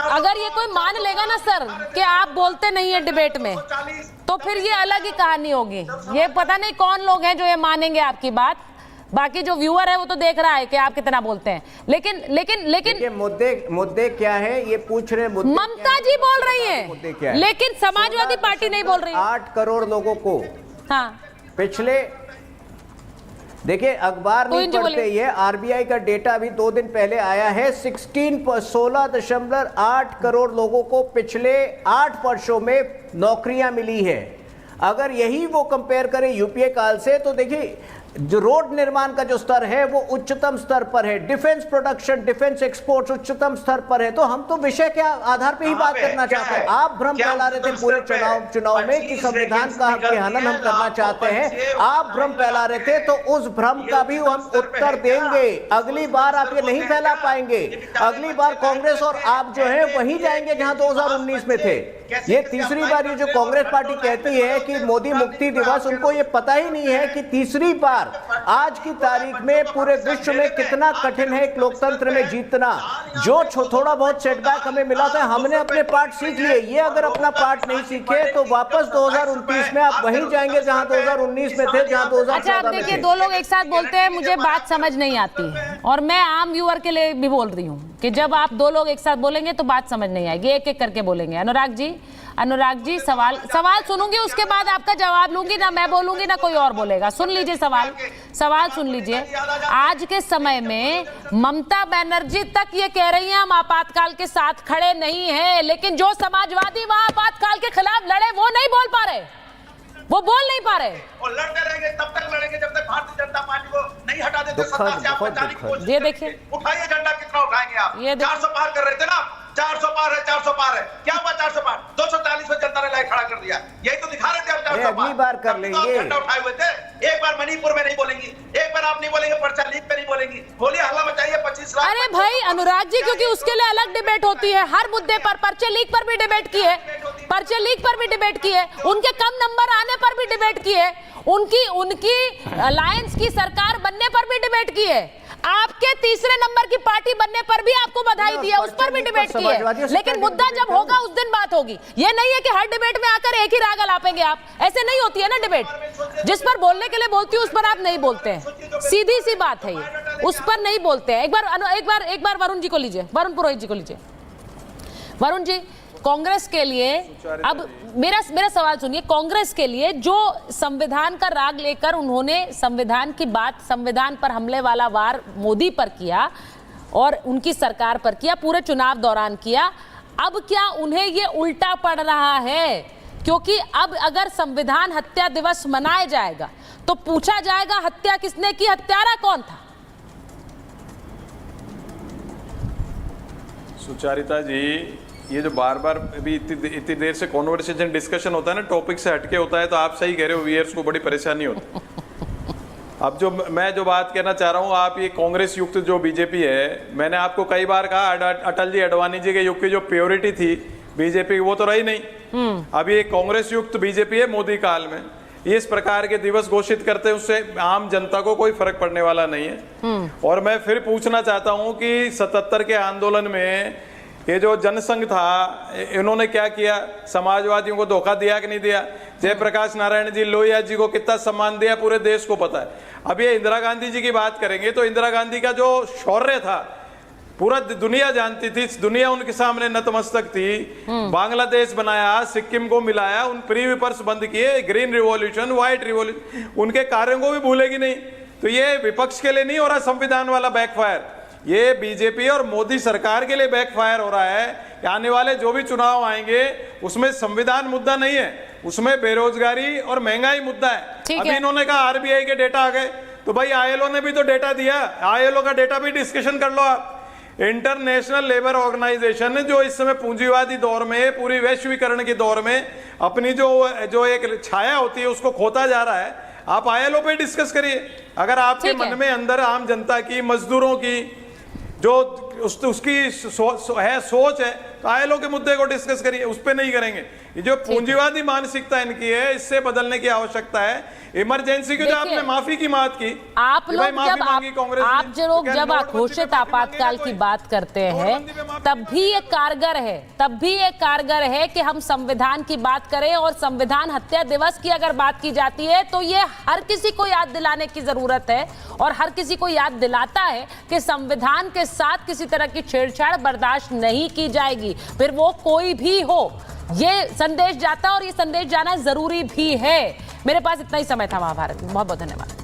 अगर ये कोई मान लेगा ना सर कि आप बोलते नहीं है डिबेट में, तो फिर ये अलग ही कहानी होगी। ये पता नहीं कौन लोग हैं जो ये मानेंगे आपकी बात। बाकी जो व्यूअर है वो तो देख रहा है कि आप कितना बोलते हैं। लेकिन मुद्दे क्या है ये पूछ रहे हैं। ममता जी बोल रही हैं, लेकिन समाजवादी पार्टी नहीं बोल रही। 8 करोड़ लोगों को पिछले, देखिए अखबार नहीं पढ़ते, ये आरबीआई का डेटा अभी 2 दिन पहले आया है। 16.8 करोड़ लोगों को पिछले 8 वर्षों में नौकरियां मिली है। अगर यही वो कंपेयर करें यूपीए काल से, तो देखिए जो रोड निर्माण का जो स्तर है वो उच्चतम स्तर पर है, डिफेंस प्रोडक्शन, डिफेंस एक्सपोर्ट्स उच्चतम स्तर पर है। तो हम तो विषय के आधार पे ही बात करना चाहते हैं। आप भ्रम फैला रहे थे पूरे चुनाव में कि संविधान का हनन हम करना चाहते हैं, आप भ्रम फैला रहे थे, तो उस भ्रम का भी हम उत्तर देंगे। अगली बार आप ये नहीं फैला पाएंगे। अगली बार कांग्रेस और आप जो है वहीं जाएंगे जहां 2019 में थे। ये तीसरी बार ये जो कांग्रेस पार्टी कहती है कि मोदी मुक्ति दिवस, उनको ये पता ही नहीं है कि तीसरी बार आज की तारीख में पूरे विश्व में कितना कठिन है एक लोकतंत्र में जीतना। जो थोड़ा बहुत सेटबैक हमें मिला था, हमने अपने पार्ट सीख लिए। ये अगर अपना पार्ट नहीं सीखे तो वापस 2029 में आप वहीं जाएंगे जहां 2019 में थे, जहां 2014 अच्छा आप देखिए, 2 लोग एक साथ बोलते हैं, मुझे बात समझ नहीं आती है। और मैं आम व्यूअर के लिए भी बोल रही हूँ कि जब आप 2 लोग एक साथ बोलेंगे तो बात समझ नहीं आएगी, एक एक करके बोलेंगे। अनुराग जी सवाल सुनूंगी, उसके बाद आपका जवाब लूंगी। ना मैं बोलूंगी ना कोई और बोलेगा। सुन लीजिए सवाल सुन लीजिए। आज के समय में ममता बनर्जी तक ये कह रही हैं हम आपातकाल के साथ खड़े नहीं हैं, लेकिन जो समाजवादी वहां आपातकाल के खिलाफ लड़े वो नहीं बोल पा रहे, वो बोल नहीं पा रहे। और लड़ते रहेंगे, तब तक लड़ेंगे जब तक भारतीय जनता पार्टी को नहीं हटा देते सत्ता से। आप बचाने की कोशिश, ये देखिए, उठाइए झंडा, कितना उठाएंगे आप? 400 पार कर रहे थे ना, 400 पार है, 400 पार है। क्या हुआ 400 पार? 240 में जनता ने लाइक खड़ा कर दिया। यही तो दिखा रहे थे आप 400 पार। अगली बार कर लेंगे। झंडा उठाए हुए थे। एक बार मणिपुर में नहीं बोलेंगी, एक बार आप नहीं बोलेंगे, पर्चा लीक पे नहीं बोलेंगी, बोलिए हल्ला मचाइए 25 लाख। अरे भाई अनुराग जी, क्योंकि उसके लिए अलग डिबेट होती है हर मुद्दे पर। पर्चे लीक पर भी डिबेट की है, पर्चे लीक पर भी डिबेट की है, उनके कम नंबर आने पर भी डिबेट की है, उनकी अलायंस की सरकार बनने पर भी डिबेट की है, आपके तीसरे नंबर की पार्टी बनने पर भी आपको बधाई दी है, उस पर भी डिबेट की है। लेकिन मुद्दा जब होगा उस दिन बात होगी। ये नहीं है कि हर डिबेट में आकर एक ही राग अलापेंगे आप, ऐसे नहीं होती है ना डिबेट। जिस पर बोलने के लिए बोलती हूँ उस पर आप नहीं बोलते हैं, सीधी सी बात है ये, उस पर नहीं बोलते हैं। एक बार वरुण जी को लीजिए, वरुण पुरोहित जी को लीजिए। वरुण जी, कांग्रेस के लिए, अब मेरा सवाल सुनिए, कांग्रेस के लिए जो संविधान का राग लेकर उन्होंने संविधान की बात, संविधान पर हमले वाला वार मोदी पर किया और उनकी सरकार पर किया, पूरे चुनाव दौरान किया, अब क्या उन्हें ये उल्टा पड़ रहा है? क्योंकि अब अगर संविधान हत्या दिवस मनाया जाएगा तो पूछा जाएगा हत्या किसने की, हत्यारा कौन था? सुचारिता जी, ये जो बार बार अभी इतनी देर से कॉन्वर्सेशन डिस्कशन होता है ना, टॉपिक से हटके होता है, तो आप सही कह रहे हो, व्यूअर्स को बड़ी परेशानी होती है। अब मैं जो बात कहना चाह रहा हूँ, आप ये कांग्रेस युक्त जो बीजेपी है, मैंने आपको कई बार कहा अटल जी अडवाणी जी के युग की जो प्योरिटी थी बीजेपी, वो तो रही नहीं। अब ये कांग्रेस युक्त बीजेपी है मोदी काल में, ये इस प्रकार के दिवस घोषित करते हैं, उससे आम जनता को कोई फर्क पड़ने वाला नहीं है। और मैं फिर पूछना चाहता हूँ कि 77 के आंदोलन में ये जो जनसंघ था, इन्होंने क्या किया? समाजवादियों को धोखा दिया कि नहीं दिया? जयप्रकाश नारायण जी, लोहिया जी को कितना सम्मान दिया, पूरे देश को पता है। अब ये इंदिरा गांधी जी की बात करेंगे तो इंदिरा गांधी का जो शौर्य था, पूरा दुनिया जानती थी, दुनिया उनके सामने नतमस्तक थी। बांग्लादेश बनाया, सिक्किम को मिलाया, उन प्रीविपर्स बंद किए, ग्रीन रिवॉल्यूशन, व्हाइट रिवॉल्यूशन, उनके कार्यों को भी भूलेगी नहीं। तो ये विपक्ष के लिए नहीं हो रहा संविधान वाला बैकफायर, ये बीजेपी और मोदी सरकार के लिए बैकफायर हो रहा है कि आने वाले जो भी चुनाव आएंगे उसमें संविधान मुद्दा नहीं है, उसमें बेरोजगारी और महंगाई मुद्दा है। अभी इन्होंने कहा आरबीआई के डेटा आ गए, तो भाई आईएलओ ने भी तो डेटा दिया, आईएलओ का डेटा भी डिस्कशन कर लो आप। इंटरनेशनल लेबर ऑर्गेनाइजेशन जो इस समय पूंजीवादी दौर में, पूरी वैश्वीकरण के दौर में अपनी जो एक छाया होती है उसको खोता जा रहा है, आप आईएलओ पे डिस्कस करिए। अगर आपके मन में अंदर आम जनता की, मजदूरों की जो उसकी सोच है, तो आईएलओ के मुद्दे को डिस्कस करिए, उस पे नहीं करेंगे। ये जो पूंजीवादी मानसिकता इनकी है, इससे बदलने की आवश्यकता है। इमरजेंसी की जो आपने माफी की बात की, आप लोग जब घोषित आपातकाल की बात करते हैं तब भी ये कारगर है कि हम संविधान की बात करें। और संविधान हत्या दिवस की अगर बात की जाती है तो ये हर किसी को याद दिलाने की जरूरत है, और हर किसी को याद दिलाता है कि संविधान के साथ किसी तरह की छेड़छाड़ बर्दाश्त नहीं की जाएगी, फिर वो कोई भी हो। ये संदेश जाता है और ये संदेश जाना जरूरी भी है। मेरे पास इतना ही समय था महाभारत में। बहुत बहुत धन्यवाद।